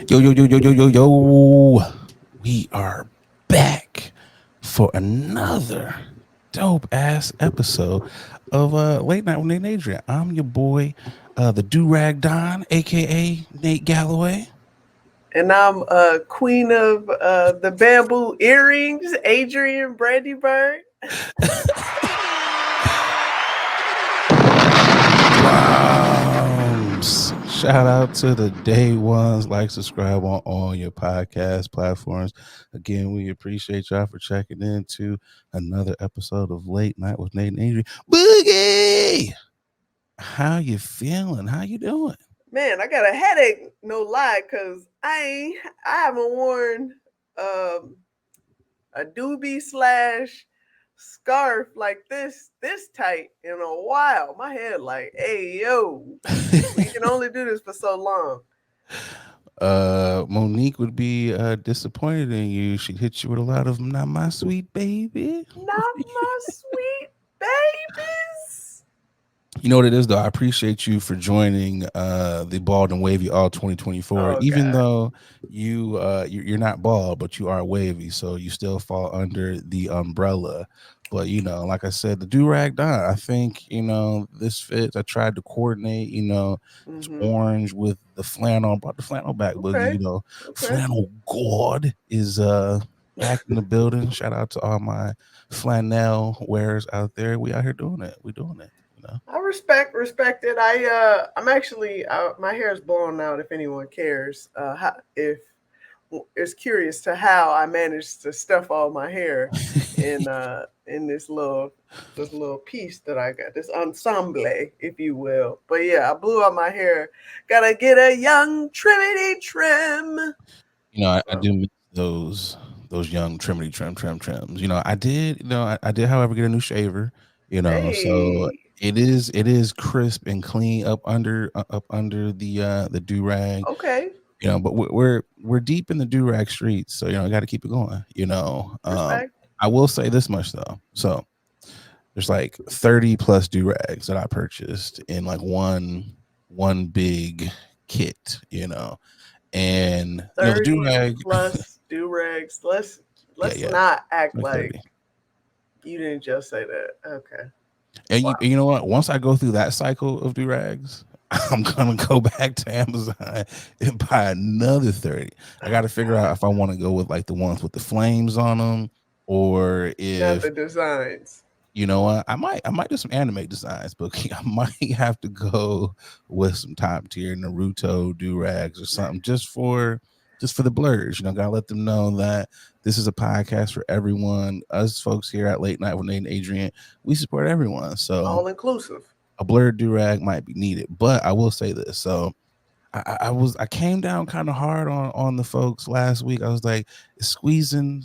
Yo, yo, yo, yo, yo, yo, yo. We are back for another dope ass episode of Late Night with Nate and Adrian. I'm your boy, the Do Rag Don, aka Nate Galloway. And I'm queen of the bamboo earrings, Adrian Brandyburg. Drums. Shout out to the day ones. Like, subscribe on all your podcast platforms. Again, we appreciate y'all for checking in to another episode of Late Night with Nate and Adrian. Boogie! How you feeling? How you doing? Man, I got a headache, no lie, cause I haven't worn a doobie slash scarf like this tight in a while. My head like, hey yo, we can only do this for so long. Monique would be disappointed in you. She hit you with a lot of "not my sweet baby." Not my sweet babies. You know what it is, though. I appreciate you for joining the Bald and Wavy All 2024. Oh Even God. though you're not bald, but you are wavy, so you still fall under the umbrella. But like I said, the do rag Don. I think this fits. I tried to coordinate. It's Mm-hmm. orange with the flannel. I brought the flannel back, Boogie. Okay. Okay. Flannel God is back in the building. Shout out to all my flannel wearers out there. We out here doing it. We doing it. I respect it. I'm actually my hair is blown out. If anyone cares, if is curious to how I managed to stuff all my hair in this little piece that I got, this ensemble, if you will. But yeah, I blew out my hair. Gotta get a young trimity trim. I do miss those young trims. I did, however, get a new shaver. So Hey, it is crisp and clean up under the do rag. okay, But we're deep in the do rag streets, so I got to keep it going. respect. I will say this much though. So there's like 30 plus do rags that I purchased in like one big kit. And the do 30 rag, plus do rags. Let's yeah, let's yeah, not act like like 30. you didn't just say that. Okay. And Wow. you know what? Once I go through that cycle of do rags, I'm gonna go back to Amazon and buy another 30. I got to figure out if I want to go with like the ones with the flames on them, or Not if the designs. what, I might do some anime designs, but I might have to go with some top tier Naruto do rags or something just for the blurs. Gotta let them know that this is a podcast for everyone. Us folks here at Late Night with Nate and Adrian, we support everyone. So All inclusive. a blurred do rag might be needed, but I will say this. So I came down kind of hard on the folks last week. I was like squeezing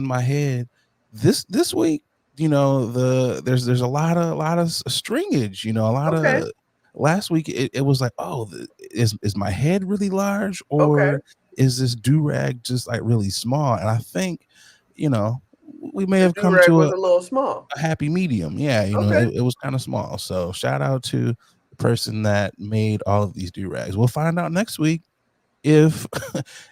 my head. This week, there's a lot of stringage. A lot Okay. of last week it was like, oh, is my head really large, Okay. or is this do rag just like really small? And I think you know we may The have do come rag to was a a little small. happy medium. Yeah, Okay. it was kind of small. So shout out to the person that made all of these do rags. We'll find out next week if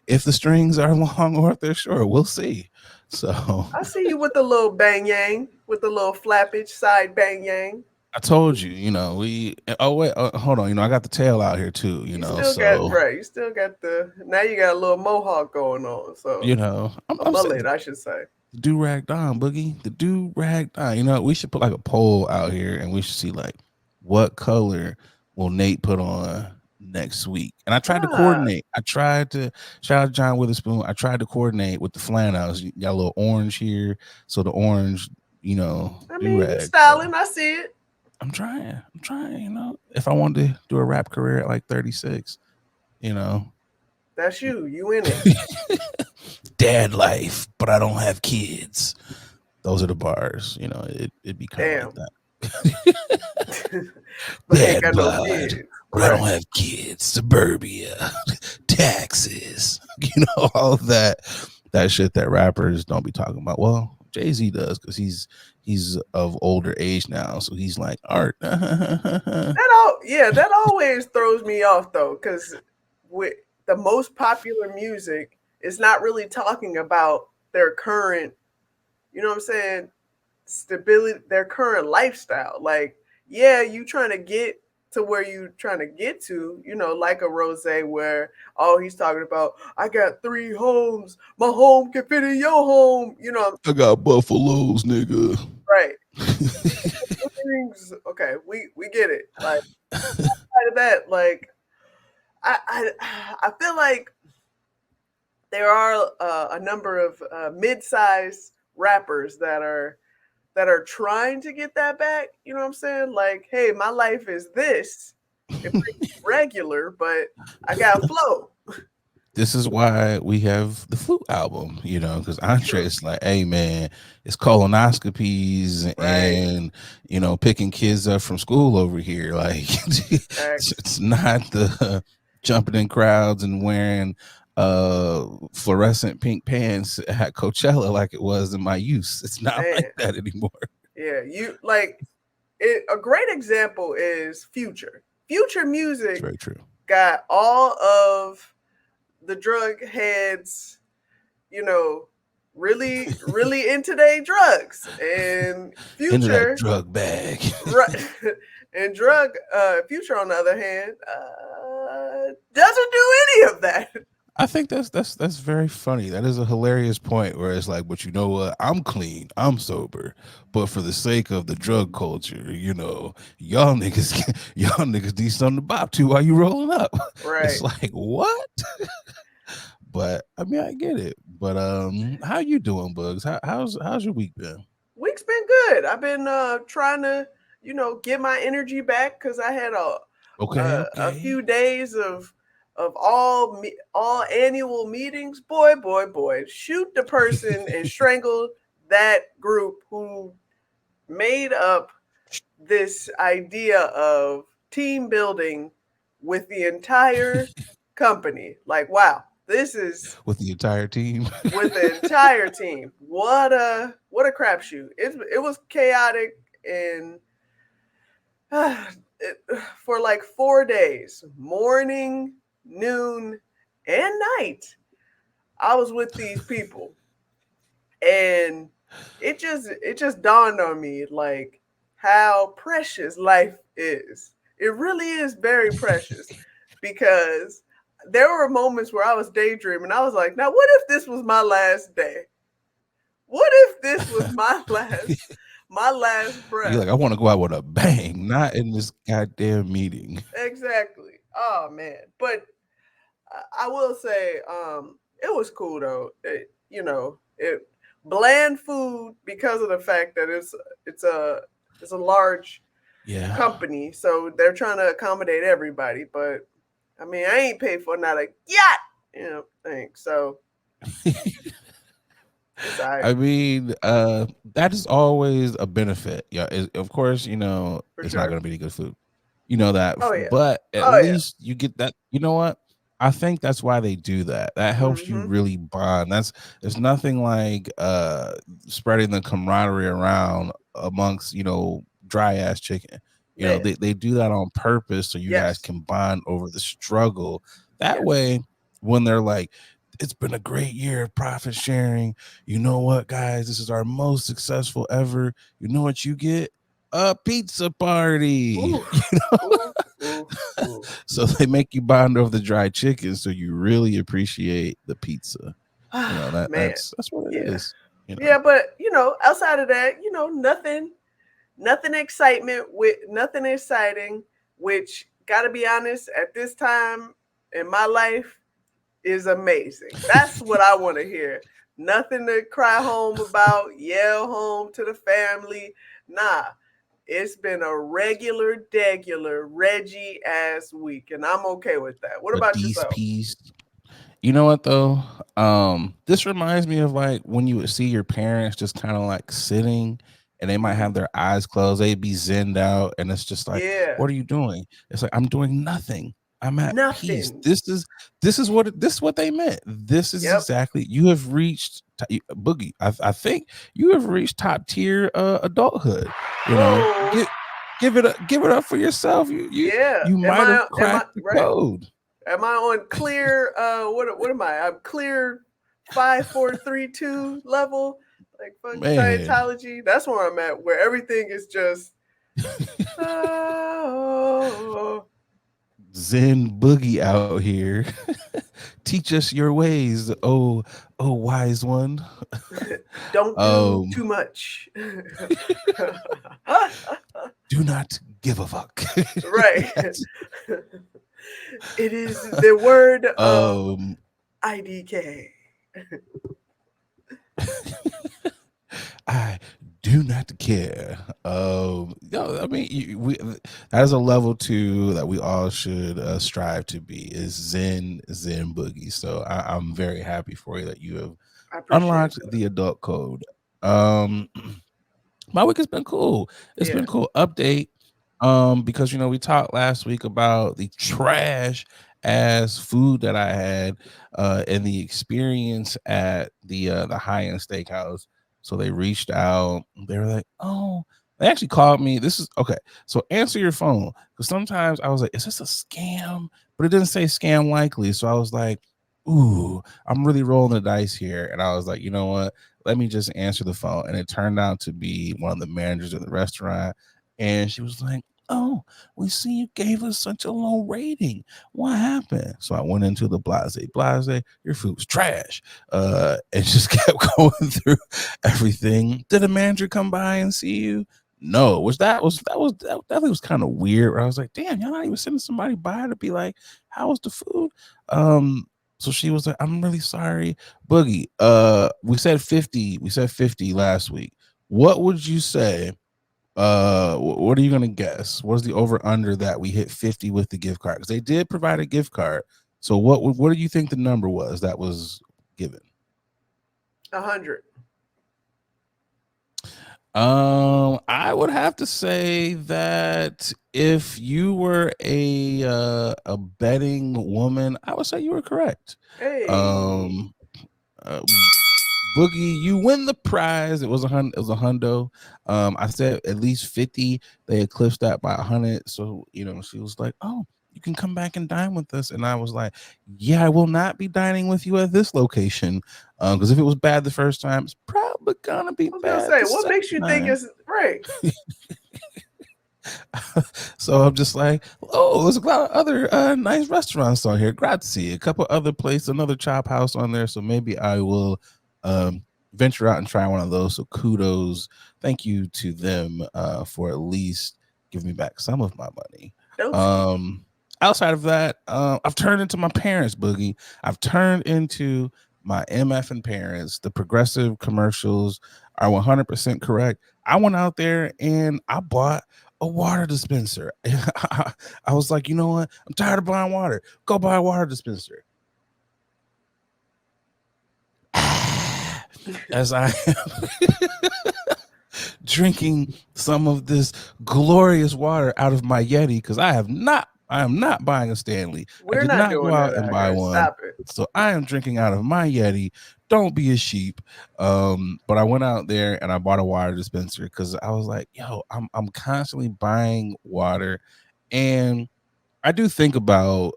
if the strings are long or if they're short. We'll see. So I see you with the little bang yang, with the little flappage side bang yang. I told you, we. Oh wait, hold on. I got the tail out here too. You still got So right. You still got the now you got a little mohawk going on. So I'm, a I'm saying mullet, I should say. the do rag Don Boogie, the do rag Don. We should put like a poll out here, and we should see like what color will Nate put on next week. And I tried to Ah, coordinate. I tried to shout out John Witherspoon. I tried to coordinate with the flannels. You got a little orange here, so the orange, I do mean, you rag. So styling. I see it. I'm trying. I'm trying. If I wanted to do a rap career at like 36, you know, That's you. You in it. dad life, but I don't have kids. Those are the bars. It'd be kind of like Damn. that. But ain't Dad got no bod, kids. but I Right. don't have kids. Suburbia, taxes, all of that shit that rappers don't be talking about. Well, Jay-Z does because he's of older age now, so he's like art. That always throws me off though, because with the most popular music is not really talking about their current, you know what I'm saying, stability, their current lifestyle. Like, yeah, you trying to get to where you trying to get to, like a Rose where oh he's talking about I got 3 homes, my home can fit in your home, I got buffaloes, nigga. right. Things, okay, we get it. Like outside of that, like I I feel like there are a number of mid-sized rappers that are trying to get that back. You know what I'm saying? Like, hey, my life is this. It might be regular, but I got flow. This is why we have the flute album, because True. Andre's like, hey man, it's colonoscopies Right. and picking kids up from school over here. Like Facts. it's not the jumping in crowds and wearing fluorescent pink pants at Coachella like it was in my youth. It's not like Man. that anymore. Yeah. You like it. A great example is Future. Future It's music very true. got all of the drug heads, you know, really into their drugs. And Into that Future, drug bag. right? And drug Future, on the other hand, doesn't do any of that. I think that's very funny. That is a hilarious point where it's like, but you know what? I'm clean, I'm sober, but for the sake of the drug culture, y'all niggas need something to bop to while you rolling up. It's Right. like what? But I mean, I get it. But how you doing, Bugs? How's your week been? Week's been good. I've been trying to, get my energy back because I had Okay, a okay. few days of all annual meetings. Boy, boy, boy, shoot the person and strangle that group who made up this idea of team building with the entire company. Like, wow, this is With the entire team. with the entire team. What a crapshoot! It was chaotic and it, for like 4 days, morning, noon, and night. I was with these people, and it just dawned on me like how precious life is. It really is very precious because there were moments where I was daydreaming. I was like, now what if this was my last day? What if this was my last You're breath? like, I want to go out with a bang, not in this goddamn meeting. Exactly. Oh man. But I will say, it was cool though. It bland food because of the fact that it's a large Yeah. company, so they're trying to accommodate everybody. But I mean, I ain't paid for not a yacht, thing. So it's all right I mean, that is always a benefit. Yeah, of course, for it's not sure. going to be any good food. You know that, Oh yeah. but at Oh yeah. least you get that. You know what? I think that's why they do that. That helps you Mm-hmm. really bond. There's nothing like spreading the camaraderie around amongst, dry ass chicken. Man. They do that on purpose so you guys Yes. can bond over the struggle. That Yes. way, when they're like, it's been a great year of profit sharing. You know what, guys? This is our most successful ever. You know what you get? A pizza party. Ooh. Ooh. Ooh. Ooh. So they make you bond over the dry chicken, so you really appreciate the pizza. That Man. that's what it Yeah. is. You Yeah, know, but outside of that, nothing nothing exciting, which gotta be honest, at this time in my life is amazing. That's what I want to hear. Nothing to cry home about, yell home to the family. Nah. It's been a degular Reggie ass week, and I'm okay with that. What a about D's yourself? piece. You know what though? This reminds me of like when you would see your parents just kind of like sitting and they might have Mm, their eyes closed, they'd be zenned out, and it's just like, yeah. what are you doing? It's like, I'm doing nothing. I'm at peace. Nothing. This is what they meant. This is Yep. exactly you have reached Boogie. I think you have reached top tier adulthood. Oh, Give it up for yourself. You yeah. you Am might have I cracked the right? code. Am I on clear? What am I? I'm clear 5, 4, 3, 2 level, like fucking Man. Scientology. That's where I'm at, where everything is just oh, Zen Boogie out here. Teach us your ways, oh wise one. don't do Um, too much. do not give a fuck. Right. That's It is the word of um IDK. I do not care. No, I mean, that is a level two that we all should strive to be. Is Zen Boogie. So I'm very happy for you that you have I appreciate unlocked that. the adult code. Um, my week has been cool. It's Yeah. been cool. Update. Because we talked last week about the trash ass food that I had and the experience at the high end steakhouse. So they reached out. They were like, "Oh, they actually called me. This is okay. So answer your phone because sometimes I was like, is this a scam? But it didn't say scam likely. So I was like, ooh, I'm really rolling the dice here. And I was like, you know what? Let me just answer the phone. And it turned out to be one of the managers of the restaurant. And she was like, oh, we see you gave us such a low rating. What happened? So I went into the blase, your food's trash. And just kept going through everything. Did a manager come by and see you? No, that definitely was kind of weird. Where I was like, damn, y'all not even sending somebody by to be like, how was the food? Um, so she was like, I'm really sorry. Boogie, we said 50 last week. What would you say? What are you gonna guess? What's the over under that we hit 50 with the gift card? Because they did provide a gift card. So what do you think the number was that was given? 100. I would have to say that if you were a betting woman, I would say you were correct. Hey. Um, uh, Boogie, you win the prize. It was it was a hundo. I said at least 50. They eclipsed that by 100. So she was like, "Oh, you can come back and dine with us." And I was like, "Yeah, I will not be dining with you at this location, because if it was bad the first time, it's probably gonna be I was gonna bad say, the what second makes you think time." it's right? So I'm just like, oh, there's a lot of other nice restaurants on here. Grazie. A couple other places, another chop house on there. So maybe I will um, venture out and try one of those. So kudos. Thank you to them for at least giving me back some of my money. Doski. Um, Outside of that, I've turned into my parents, Boogie. I've turned into my MF and parents. The progressive commercials are 100% correct. I went out there and I bought a water dispenser. I was like, you know what? I'm tired of buying water. Go buy a water dispenser. As I am drinking some of this glorious water out of my Yeti, because I am not buying a Stanley. I We're did not not go doing that out and out buy here. one. Stop it. So I am drinking out of my Yeti. Don't be a sheep. But I went out there and I bought a water dispenser because I was like, yo, I'm constantly buying water. And I do think about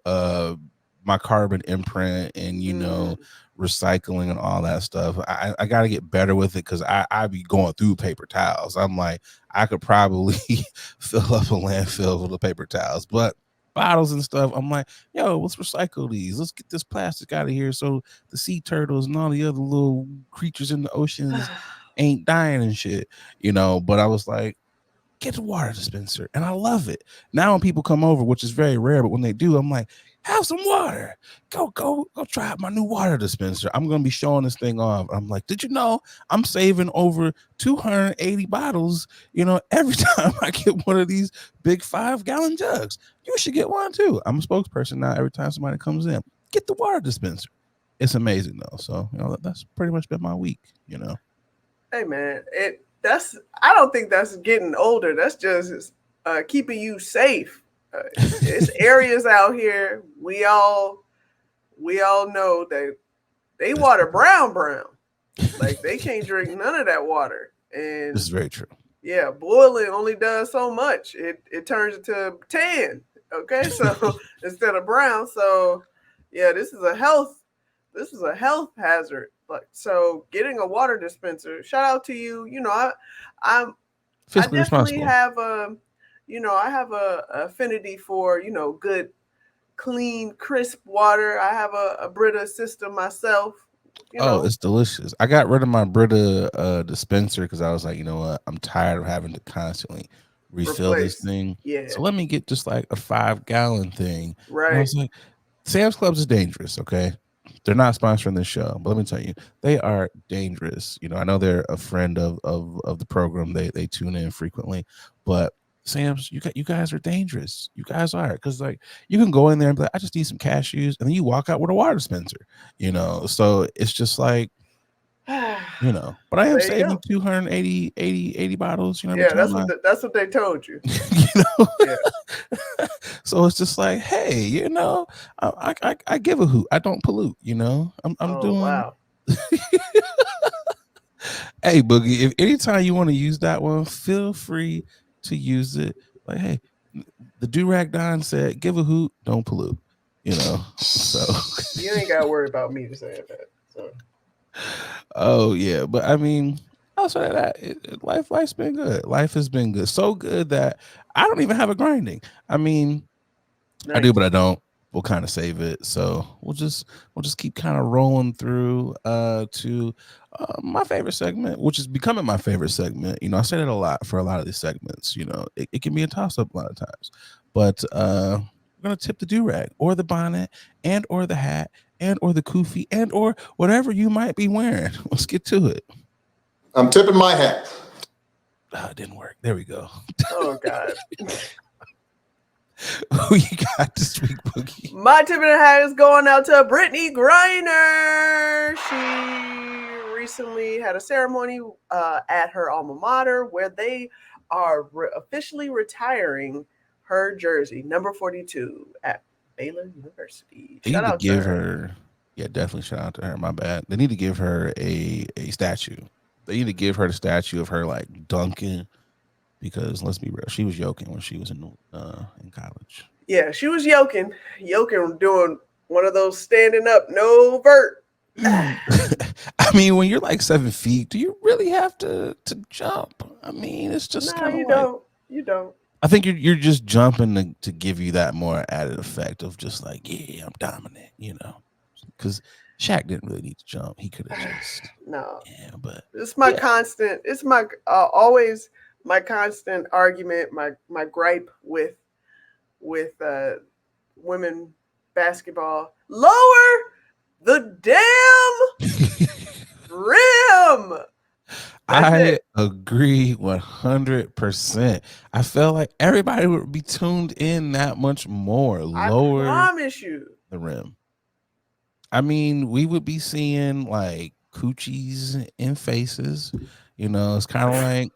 my carbon imprint and Mm. recycling and all that stuff. I got to get better with it because I be going through paper towels. I'm like, I could probably fill up a landfill full of paper towels, but bottles and stuff, I'm like, yo, let's recycle these. Let's get this plastic out of here so the sea turtles and all the other little creatures in the oceans ain't dying and shit. But I was like, get a water dispenser. And I love it. Now when people come over, which is very rare, but when they do, I'm like, have some water. Go try out my new water dispenser. I'm gonna be showing this thing off. I'm like, did you know I'm saving over 280 bottles, every time I get one of these big 5-gallon jugs. You should get one too. I'm a spokesperson now. Every time somebody comes in, get the water dispenser. It's amazing though. So, that's pretty much been my week. Hey man, that's I don't think that's getting older. That's just keeping you safe. It's areas out here we all know that they This water brown. Like they can't drink none of that water. And is very true. yeah, boiling only does so much. It turns into tan. Okay, so instead of brown, so yeah, this is a health hazard. Like, so getting a water dispenser. Shout out to you. I'm I Fiscally definitely responsible. have I have a affinity for good, clean, crisp water. I have a Brita system myself. You Oh, know, it's delicious. I got rid of my Brita dispenser because I was like, you know what? I'm tired of having to constantly refill this replace. thing. Yeah, So let me get just like a 5 gallon thing. And I right. was like, Sam's Clubs is dangerous, okay? They're not sponsoring this show, but let me tell you, they are dangerous. I know they're a friend of the program. They tune in frequently, but Sam's, you guys are dangerous. You guys are, because like you can go in there and be like, I just need some cashews, and then you walk out with a water dispenser. So it's just like, but I am There you saving go. 280 bottles, every Yeah, time I that's what they told you. you know Yeah. so it's just like, hey, I give a hoot. I don't pollute. I'm Oh doing. wow. Hey, Boogie, if anytime you want to use that one, feel free to use it. Like, hey, the Durag Don said, give a hoot, don't pollute. So You ain't got to worry about me to say that. So oh yeah, but I mean, outside of that, life's been good. Life has been good, so good that I don't even have a grinding. I mean, I do, but nice. I don't. We'll kind of save it, so we'll just keep kind of rolling through to my favorite segment, which is becoming my favorite segment. I say that a lot for a lot of these segments. It can be a toss up a lot of times, but we're gonna tip the do rag or the bonnet and or the hat and or the kufi and or whatever you might be wearing. Let's get to it. I'm tipping my hat. It didn't work. There we go. Oh God. Who you got this week, Boogie? My tip of the hat is going out to Brittany Griner. She recently had a ceremony at her alma mater where they are officially retiring her jersey, number 42, at Baylor University. They Shout need to out to give her. her, yeah, definitely shout out to her. My bad. They need to give her a statue. They need to give her the statue of her like dunking, because let's be real, she was yoking when she was in college. Yeah, she was yoking, doing one of those standing up, no vert. I mean, when you're like 7 feet, do you really have to jump? I mean, it's just No, kind of you like, don't. You don't. I think you're just jumping to give you that more added effect of just like, yeah, I'm dominant, because Shaq didn't really need to jump. He could have just, No, yeah, but it's my yeah. constant. It's my always my constant argument. My gripe with women basketball. Lower the damn rim. That's I it. agree 100%. I felt like everybody would be tuned in that much more. I Lower promise you. the rim. I mean, we would be seeing like coochies in faces. It's kind of like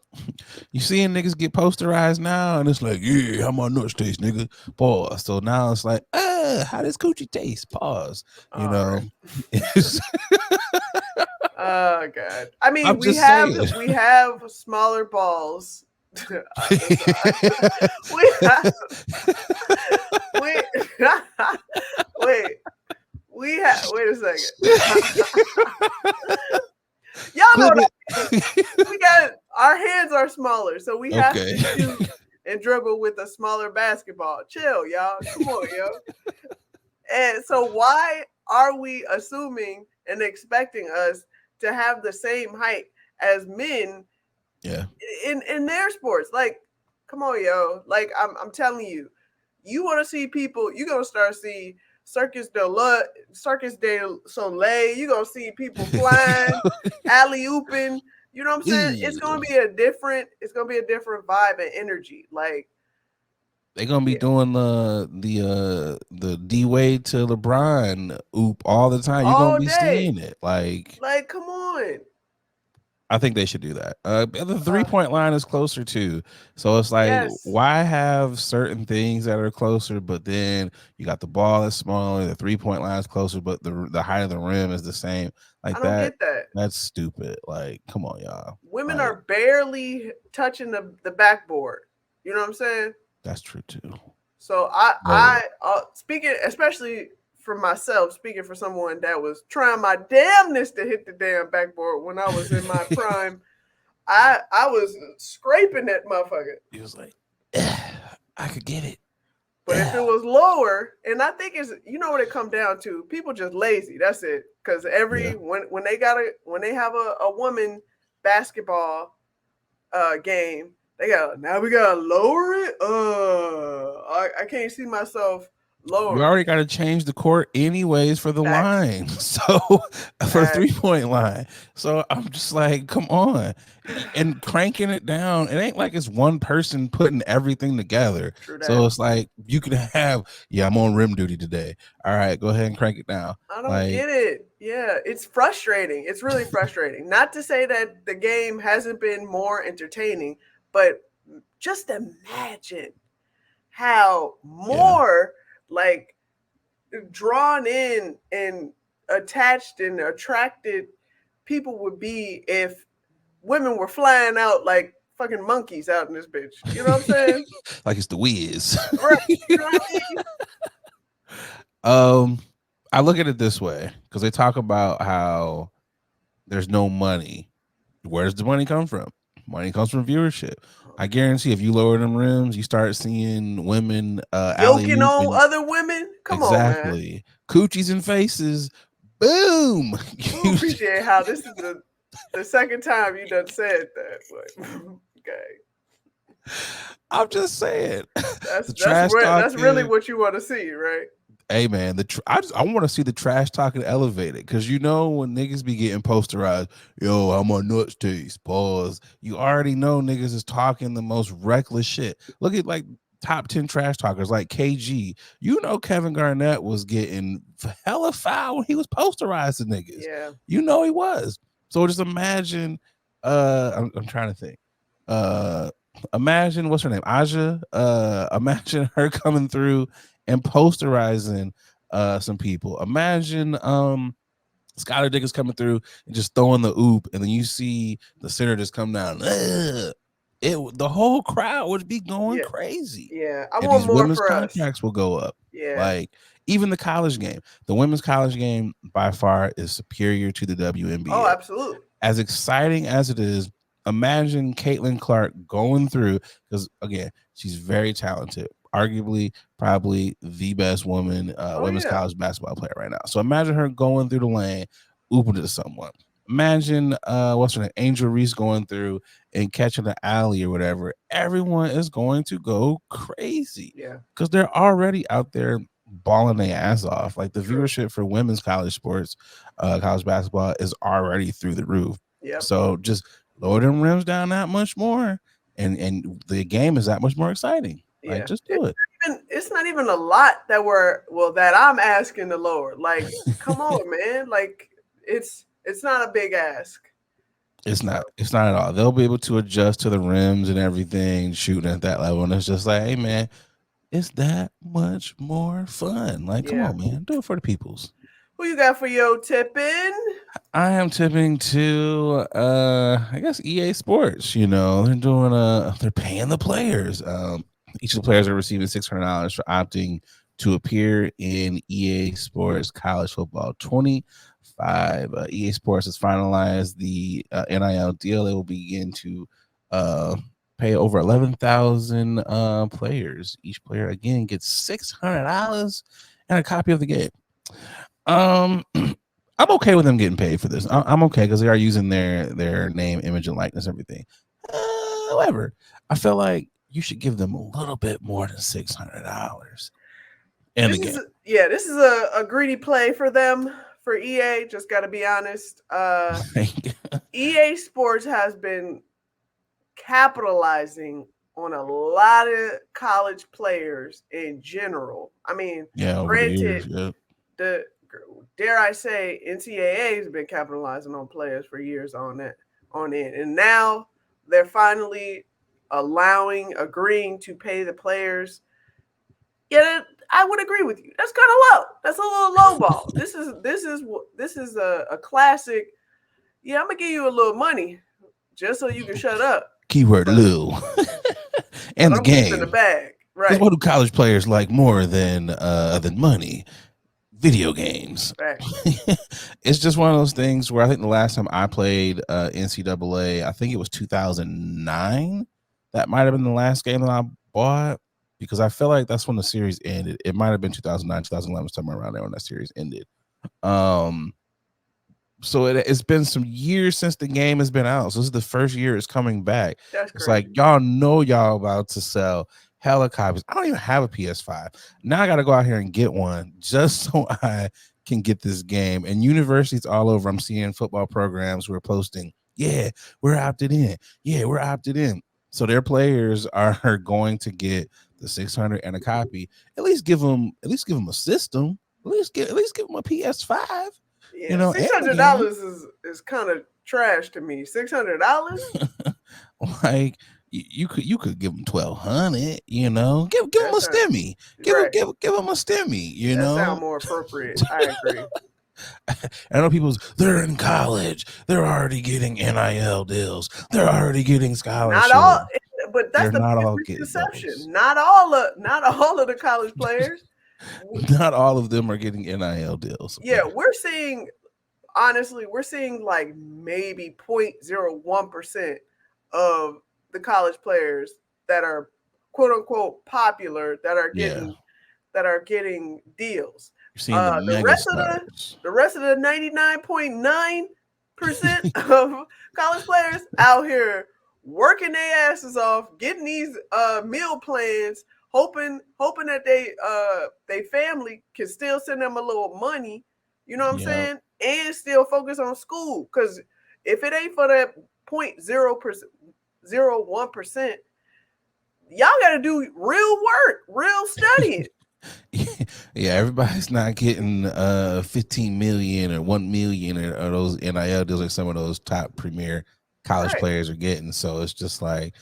you seeing niggas get posterized now, and it's like, yeah, how my nuts taste, nigga? Pause. So now it's like, how does coochie taste? Pause. You All know, right. It's- Oh God. I mean, I'm just saying. we have smaller balls. we have, we wait wait a second. Y'all know Clip what it. I mean. We got our hands are smaller, so we have Okay. to shoot and dribble with a smaller basketball. Chill, y'all. Come on, yo. And so why are we assuming and expecting us to have the same height as men Yeah. in their sports? Like, come on, yo. Like I'm telling you, you want to see people, you're gonna start see Circus de Soleil. You're gonna see people flying, alley ooping. You know what I'm saying? Ew. It's gonna be a different vibe and energy. Like, They're gonna be yeah, doing the D Wade to LeBron oop all the time. You're gonna all be day. seeing it. Like, Like, come on. I think they should do that. The three Uh, point line is closer too, so it's like, yes, why have certain things that are closer, but then you got the ball that's smaller, the 3 point line is closer, but the height of the rim is the same. I Like don't that. get that. That's stupid. Like, come on, y'all. Women Like, are barely touching the backboard. You know what I'm saying? that's true too. So I speaking, especially for myself, speaking for someone that was trying my damnness to hit the damn backboard when I was in my prime, I was scraping that motherfucker. He was like, I could get it. But if it was lower, and I think it's, you know what it come down to, people just lazy. That's it. Because when they have a woman basketball game, we gotta lower it. I can't see myself lowering. You already got to change the court anyways for the line, so for the 3-point line. So I'm just like, come on, and cranking it down. It ain't like it's one person putting everything together. So it's like you could have, I'm on rim duty today. All right, go ahead and crank it down. I don't get it. Yeah, it's frustrating. It's really frustrating. Not to say that the game hasn't been more entertaining, but just imagine how more like drawn in and attached and attracted people would be if women were flying out like fucking monkeys out in this bitch. You know what I'm saying? Like it's the Wiz. Right. You know what I mean? I look at it this way, because they talk about how there's no money. Where does the money come from? Money comes from viewership. I guarantee if you lower them rims, you start seeing women yoking on other women. Come on, man. Exactly. Coochies and faces. Boom. I appreciate how this is the second time you done said that. But, okay. I'm just saying. That's really what you want to see, right? Hey man, I want to see the trash talking elevated, because you know when niggas be getting posterized, yo, I'm on nuts taste, pause. You already know niggas is talking the most reckless shit. Look at like top 10 trash talkers like KG. You know Kevin Garnett was getting hella foul when he was posterizing niggas. Yeah, you know he was. So just imagine. I'm trying to think. Imagine, what's her name, Aja. Imagine her coming through and posterizing some people. Imagine Skylar Diggins coming through and just throwing the oop, and then you see the center just come down. The whole crowd would be going crazy. Yeah, I want more women's for contracts us. will go up. Yeah, like even the college game, the women's college game by far is superior to the WNBA. Oh, absolutely. As exciting as it is, imagine Caitlin Clark going through, because again, she's very talented. Arguably, probably the best women's college basketball player right now. So imagine her going through the lane, ooping to someone. Imagine what's her name, Angel Reese, going through and catching the alley or whatever. Everyone is going to go crazy. Yeah, because they're already out there balling their ass off. Like the viewership for women's college sports, college basketball is already through the roof. Yeah. So just lower them rims down that much more, and the game is that much more exciting. Like, just do it. It's not even a lot that I'm asking to lower. Like, come on, man. Like, it's not a big ask. It's not at all. They'll be able to adjust to the rims and everything, shooting at that level. And it's just like, hey man, it's that much more fun. Like, come on, man. Do it for the peoples. Who you got for your tipping? I am tipping to I guess EA Sports. You know, they're paying the players. Each of the players are receiving $600 for opting to appear in EA Sports College Football 25. EA Sports has finalized the NIL deal. They will begin to pay over 11,000 players. Each player again gets $600 and a copy of the game. I'm okay with them getting paid for this. I'm okay because they are using their name, image, and likeness, everything. However, I feel like you should give them a little bit more than $600 in the game. This is a greedy play for them, for EA. Just got to be honest. EA Sports has been capitalizing on a lot of college players in general. I mean, granted, dare I say, NCAA has been capitalizing on players for years on it, and now they're finally agreeing to pay the players. Yeah, I would agree with you. That's kind of low. That's a little low ball. This is a classic. Yeah, I'm gonna give you a little money just so you can shut up. Keyword Lou. And the game. In the bag. Because Right. what do college players like more than money? Video games. Facts. It's just one of those things where I think the last time I played NCAA, I think it was 2009. That might have been the last game that I bought because I feel like that's when the series ended. It might have been 2009, 2011, somewhere around there when that series ended. Um, so it's been some years since the game has been out. So this is the first year it's coming back. That's It's like crazy. y'all know y'all about to sell hella copies. I don't even have a PS5. Now I got to go out here and get one just so I can get this game. And universities all over, I'm seeing football programs who are posting, yeah, we're opted in. Yeah, we're opted in. So their players are going to get the 600 and a copy. At least give them a system. At least give them a PS5. Yeah, And six the hundred game. dollars is kind of trash to me. $600? Like you could give them 1,200. Give them That a sound stimmy. Give them right. give them a stimmy. That sound more appropriate. I agree. I know they're in college. They're already getting NIL deals. They're already getting Not all, scholarship. but that's They're the not biggest all getting those. misconception. Not all of the college players. Not all of them are getting NIL deals. Yeah, Okay. we're seeing honestly, we're seeing like maybe 0.01% of the college players that are quote unquote popular Yeah. that are getting deals. You're seeing the The mega rest of stars. the rest of the 99.9% of college players out here working their asses off, getting these meal plans, hoping that they family can still send them a little money, you know what I'm Yeah. saying? And still focus on school. Cause if it ain't for that 0.01%, y'all gotta do real work, real studying. Yeah, everybody's not getting 15 million or 1 million or those NIL deals like some of those top premier college Right. players are getting. So it's just like,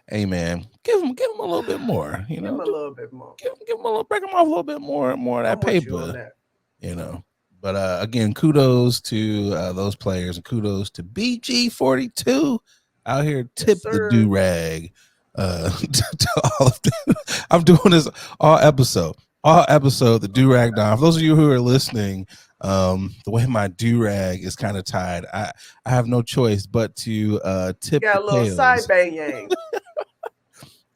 hey man, give them a little bit more, Give them a little bit more. give them a little, break them off a little bit more of that I'm with you on paper, that. you know. But again, kudos to those players and kudos to BG42 out here Yes, tip the sir. do rag to all of them. I'm doing this all episode. All episode, the do rag down. For those of you who are listening, the way my do rag is kind of tied, I have no choice but to tip Got the a little side tails, bang yang.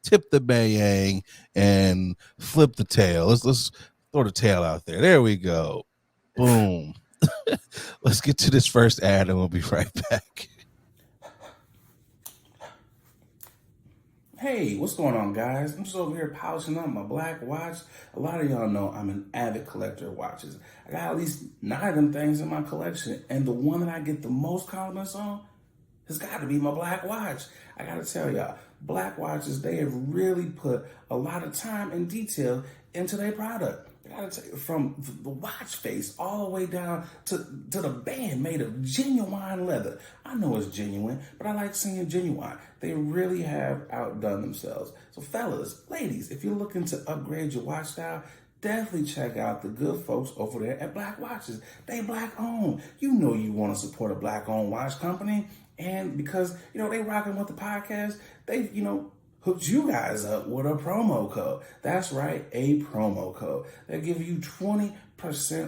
tip the bayang, and flip the tail. Let's throw the tail out there. There we go. Boom. Let's get to this first ad and we'll be right back. Hey, what's going on, guys? I'm just over here polishing up my black watch. A lot of y'all know I'm an avid collector of watches. I got at least 9 of them things in my collection, and the one that I get the most compliments on has got to be my black watch. I got to tell y'all, black watches, they have really put a lot of time and detail into their product. I got to tell you, from the watch face all the way down to the band made of genuine leather. I know it's genuine, but I like saying genuine. They really have outdone themselves. So fellas, ladies, if you're looking to upgrade your watch style, definitely check out the good folks over there at Black Watches. They black owned. You know you want to support a black owned watch company. And because, they rocking with the podcast, they, hooked you guys up with a promo code. That's right, a promo code. They'll give you 20%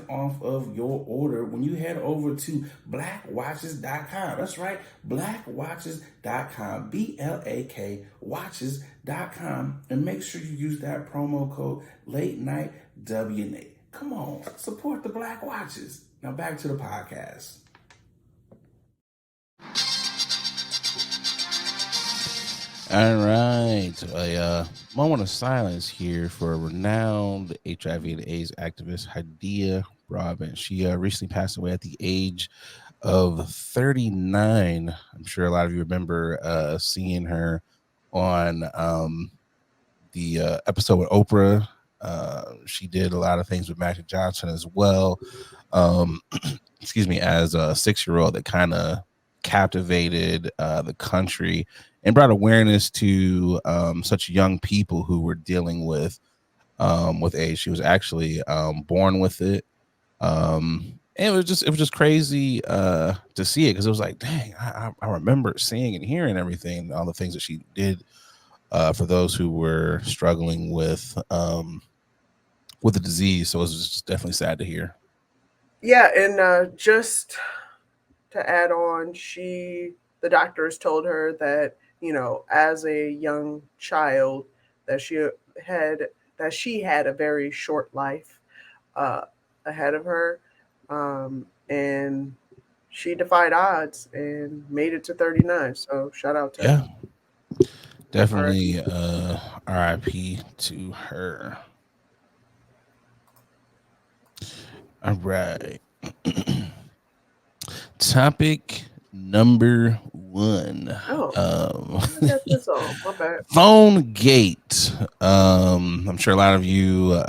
off of your order when you head over to blackwatches.com. That's right, blackwatches.com, BLAK watches.com, and make sure you use that promo code late night WNA. Come on, support the Black Watches. Now back to the podcast. All right, a moment of silence here for renowned HIV and AIDS activist Hadia Robin. She recently passed away at the age of 39. I'm sure a lot of you remember seeing her on the episode with Oprah. She did a lot of things with Magic Johnson as well. Excuse me, as a 6-year-old that kind of captivated the country and brought awareness to such young people who were dealing with AIDS. She was actually born with it. And it was just crazy to see it because it was like, dang, I remember seeing and hearing everything, all the things that she did for those who were struggling with the disease. So it was just definitely sad to hear. Yeah, and just to add on, the doctors told her that, as a young child, that had she had a very short life uh, ahead of her, and she defied odds and made it to 39. So shout out to Yeah, RIP. definitely RIP to her. All right. Topic number one. Oh, Um, I got this on. My bad. Phone gate. I'm sure a lot of you,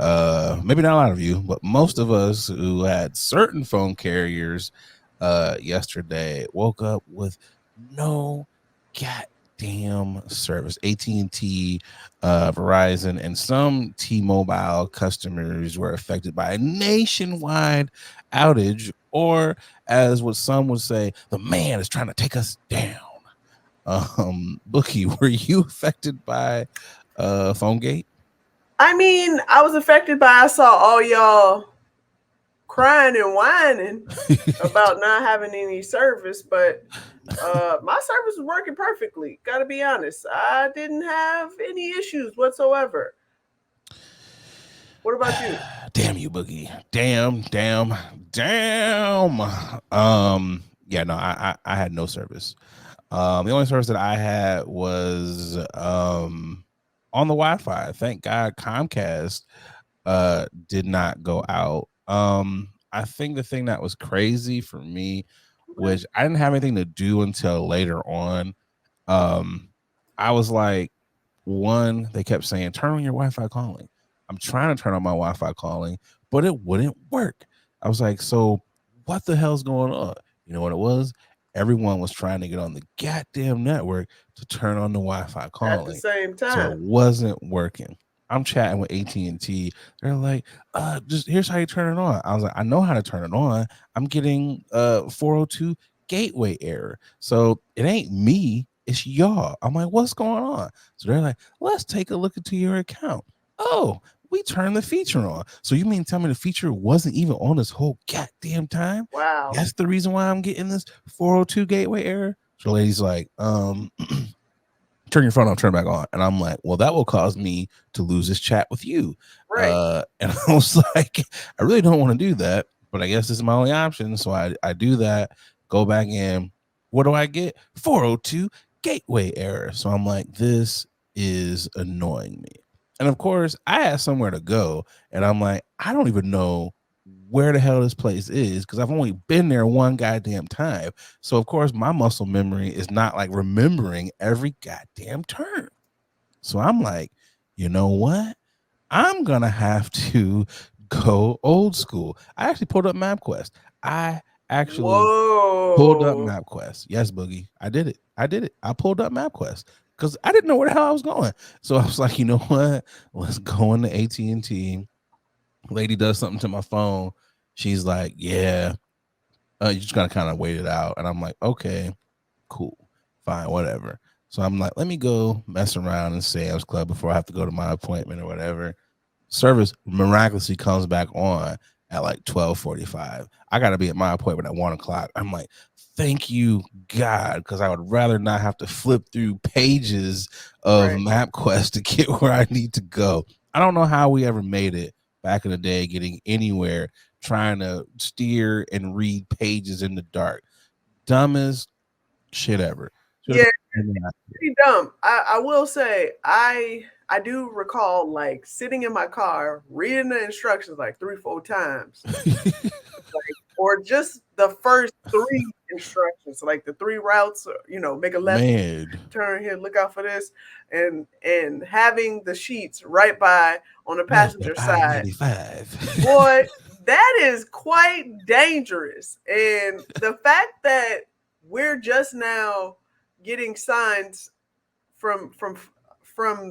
maybe not a lot of you, but most of us who had certain phone carriers yesterday woke up with no goddamn service. AT&T, Verizon, and some T-Mobile customers were affected by a nationwide outage, or as what some would say, the man is trying to take us down. Bookie, were you affected by phone gate? I mean, I was affected by, I saw all y'all crying and whining about not having any service, but my service was working perfectly. Gotta be honest, I didn't have any issues whatsoever. What about you? Damn you, Boogie. Damn. Yeah, no, I had no service. The only service that I had was on the Wi-Fi. Thank God Comcast did not go out. I think the thing that was crazy for me, Okay. which I didn't have anything to do until later on. I was like, one, they kept saying, turn on your Wi-Fi calling. I'm trying to turn on my Wi-Fi calling, but it wouldn't work. I was like, so what the hell's going on? You know what it was? Everyone was trying to get on the goddamn network to turn on the Wi-Fi At the calling. same So it time. wasn't working. I'm chatting with AT&T. They're like, just here's how you turn it on. I was like, I know how to turn it on. I'm getting 402 gateway error. So it ain't me, it's y'all. I'm like, what's going on? So they're like, let's take a look into your account. Oh, we turned the feature on. So you mean tell me the feature wasn't even on this whole goddamn time? Wow. That's the reason why I'm getting this 402 gateway error. So the lady's like, turn your phone on, turn it back on. And I'm like, well, that will cause me to lose this chat with you. Right. And I was like, I really don't want to do that, but I guess this is my only option. So I do that, go back in. What do I get? 402 gateway error. So I'm like, this is annoying me. And of course, I had somewhere to go. And I'm like, I don't even know where the hell this place is because I've only been there one goddamn time. So of course my muscle memory is not like remembering every goddamn turn. So I'm like, you know what? I'm gonna have to go old school. I actually pulled up MapQuest. I actually pulled up Whoa. MapQuest. Yes, Boogie. I did it. I pulled up MapQuest because I didn't know where the hell I was going. So I was like, you know what? Let's go into AT&T. Lady does something to my phone. She's like, yeah, you just gotta kind of wait it out. And I'm like, okay, cool, fine, whatever. So I'm like, let me go mess around in Sam's Club before I have to go to my appointment or whatever. Service miraculously comes back on at like 12:45. I gotta be at my appointment at 1 o'clock. I'm like, thank you, God, because I would rather not have to flip through pages of Right. MapQuest to get where I need to go. I don't know how we ever made it back in the day, getting anywhere trying to steer and read pages in the dark. Dumbest shit ever. Should Yeah, have pretty dumb. I will say I do recall like sitting in my car reading the instructions like 3-4 times, like, or just the first 3 instructions, like the 3 routes. Make a left man. turn here, look out for this, and having the sheets right by on the Left at passenger side. I-95. Boy, that is quite dangerous. And the fact that we're just now getting signs from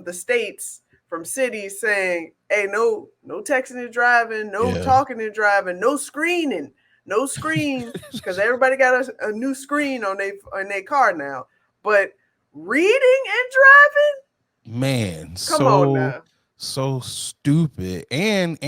the states, from cities saying, hey, no texting and driving, no Yeah. talking and driving, no screening, no screen, because everybody got a new screen on their car now. But reading and driving, Man, Come on so now. stupid. And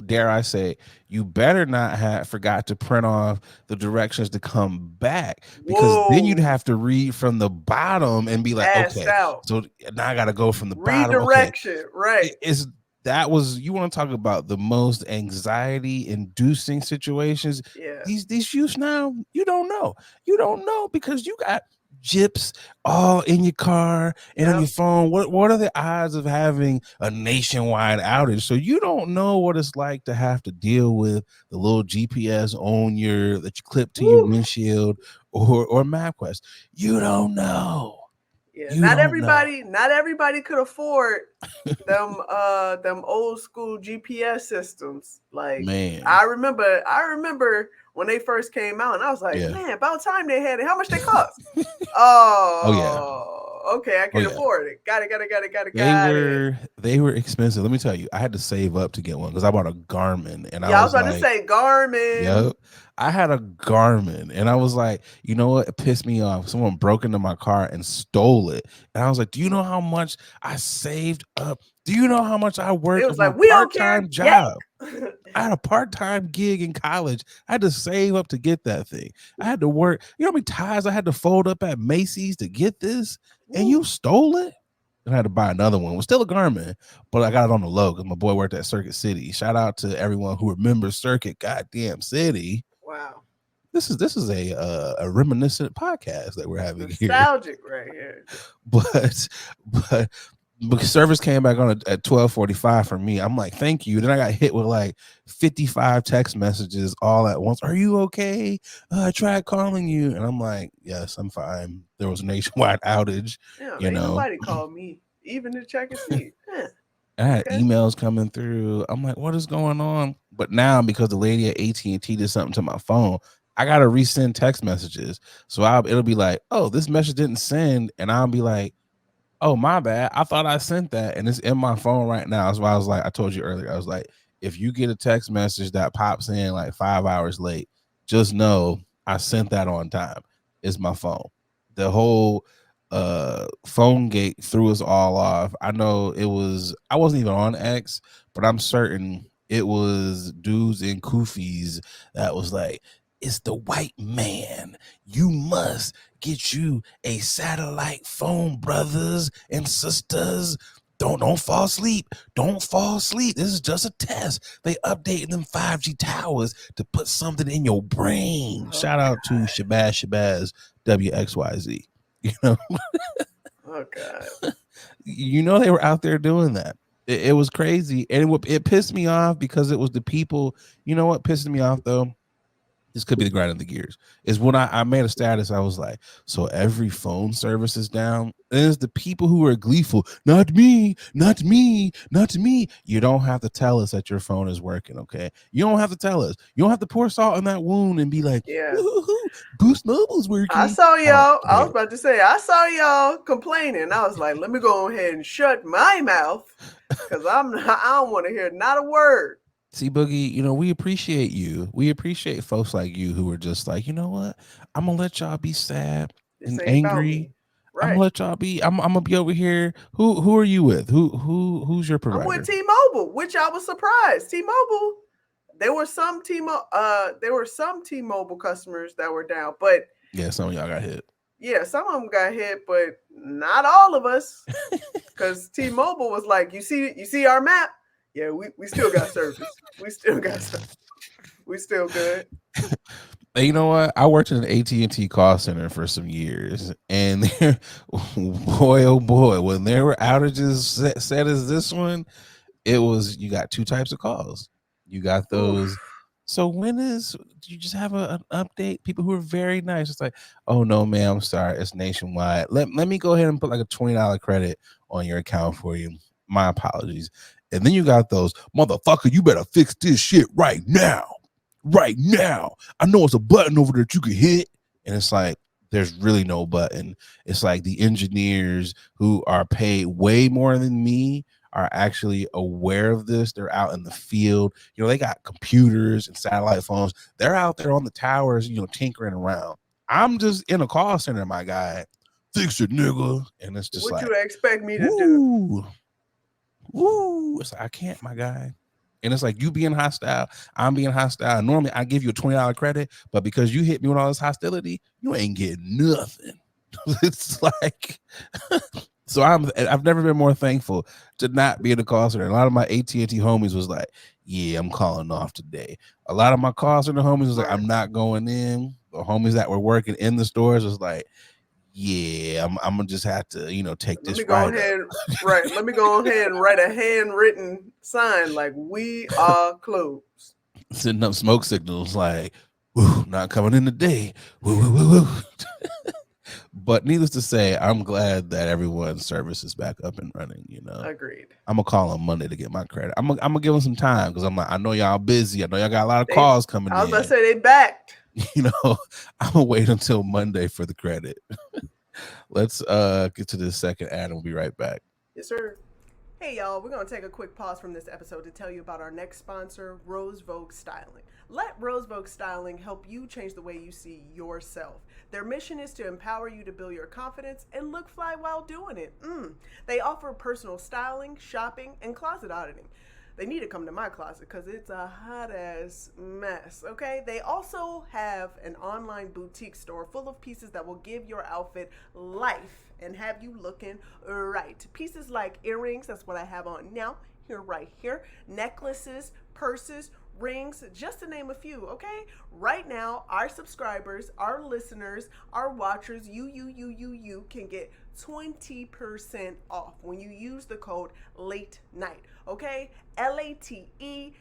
dare I say, you better not have forgot to print off the directions to come back, because then you'd Whoa. have to read from the bottom and be like, Assed okay, out. so now I got to go from the bottom. Okay, Redirection. Right. is that was, you want to talk about the most anxiety inducing situations. Yeah. These youths now, you don't know because you got gyps all in your car and on your Yep. phone. What are the odds of having a nationwide outage? So you don't know what it's like to have to deal with the little GPS on your that you clip to your Woo. windshield or MapQuest. You don't know. Yeah. You don't know. Not everybody could afford them old school GPS systems. Like Man. I remember when they first came out, and I was like, Yeah. man, about time they had it. How much they cost? Oh yeah. Okay, I Oh can yeah. afford it. Got it, got it, got it, got it, They got it. were expensive. Let me tell you, I had to save up to get one because I bought a Garmin and I Yeah, I was was about to like, say Garmin. yep. I had a Garmin and I was like, you know what? It pissed me off. Someone broke into my car and stole it. And I was like, do you know how much I saved up? Do you know how much I They worked was on my like, we don't care. part-time Yay. job? I had a part-time gig in college. I had to save up to get that thing. I had to work. You know how many ties I had to fold up at Macy's to get this? And you stole it? And I had to buy another one. It was still a Garmin, but I got it on the low because my boy worked at Circuit City. Shout out to everyone who remembers Circuit Goddamn City. Wow. This is a reminiscent podcast that we're having here. Nostalgic right here. But but because service came back on at 12:45 for me. I'm like, thank you. Then I got hit with like 55 text messages all at once. Are you okay? I tried calling you. And I'm like, yes, I'm fine. There was a nationwide outage, Yeah, you ain't know. nobody called me even to check and see. I had Okay. emails coming through. I'm like, what is going on? But now because the lady at AT&T did something to my phone, I gotta resend text messages. So it'll be like, oh, this message didn't send, and I'll be like, oh, my bad. I thought I sent that, and it's in my phone right now. That's why I was like, I told you earlier. I was like, if you get a text message that pops in like 5 hours late, just know I sent that on time. It's my phone. The whole phone gate threw us all off. I know I wasn't even on X, but I'm certain it was dudes in koofies that was like, it's the white man. You must get you a satellite phone, brothers and sisters. Don't fall asleep. Don't fall asleep. This is just a test. They updated them 5G towers to put something in your brain. Oh, Shout out to God. Shabazz WXYZ. You know, Oh, God. you know they were out there doing that. It was crazy, and it pissed me off because it was the people. You know what pissed me off though? This could be the grind of the gears, is when I made a status. I was like, so every phone service is down. And it's the people who are gleeful. Not me, not me, not me. You don't have to tell us that your phone is working, okay? You don't have to tell us. You don't have to pour salt in that wound and be like, Yeah. woo-hoo-hoo, Boost Mobile's I working. saw I don't y'all. I was care. about to say, I saw y'all complaining. I was like, let me go ahead and shut my mouth because I don't want to hear not a word. See, Boogie, we appreciate you. We appreciate folks like you who are just like, you know what? I'm gonna let y'all be sad This and ain't about angry. me. I'm gonna Right. let y'all be. I'm gonna be over here. Who are you with? Who's your I'm with provider? T-Mobile, which I was surprised. T-Mobile, there were some T-Mobile customers that were down, but Yeah, some of y'all got hit. yeah, some of them got hit, but not all of us. Because T-Mobile was like, you see our map? Yeah, we still got service. We still got service. We still good. You know what? I worked in an AT&T call center for some years, and boy, oh boy, when there were outages set as this one, it was, you got two types of calls. You got those. Oof. So do you just have an update? People who are very nice. It's like, oh no, man, I'm sorry. It's nationwide. Let me go ahead and put like a $20 credit on your account for you. My apologies. And then you got those, motherfucker, you better fix this shit right now. Right now. I know it's a button over there that you can hit. And it's like, there's really no button. It's like the engineers who are paid way more than me are actually aware of this. They're out in the field. They got computers and satellite phones. They're out there on the towers, tinkering around. I'm just in a call center, my guy, fix it, nigga. And it's just What like, you expect me to do? woo. It's like, I can't, my guy. And it's like, you being hostile, I'm being hostile. Normally, I give you a $20 credit, but because you hit me with all this hostility, you ain't getting nothing. It's like, so I've never been more thankful to not be in the call center. A lot of my AT&T homies was like, yeah, I'm calling off today. A lot of my call center homies was like, I'm not going in. The homies that were working in the stores was like, yeah, I'm gonna just have to, take Let this me go right ahead, up. right. Let me go ahead and write a handwritten sign like we are closed. Sending up smoke signals like, woo, not coming in today. Woo, woo, woo, woo. But needless to say, I'm glad that everyone's service is back up and running. Agreed. I'm gonna call on Monday to get my credit. I'm gonna give them some time because I'm like, I know y'all busy. I know y'all got a lot of calls coming in. I was about to say they backed. I'm gonna wait until Monday for the credit. Let's get to this second ad and we'll be right back. Yes, sir. Hey, y'all, we're going to take a quick pause from this episode to tell you about our next sponsor, Rose Vogue Styling. Let Rose Vogue Styling help you change the way you see yourself. Their mission is to empower you to build your confidence and look fly while doing it. They offer personal styling, shopping, and closet auditing. They need to come to my closet because it's a hot ass mess, okay? They also have an online boutique store full of pieces that will give your outfit life and have you looking right. Pieces like earrings, that's what I have on now, right here, necklaces, purses, rings, just to name a few, okay? Right now, our subscribers, our listeners, our watchers, you can get 20% off when you use the code LATE NIGHT, okay? LATENITE.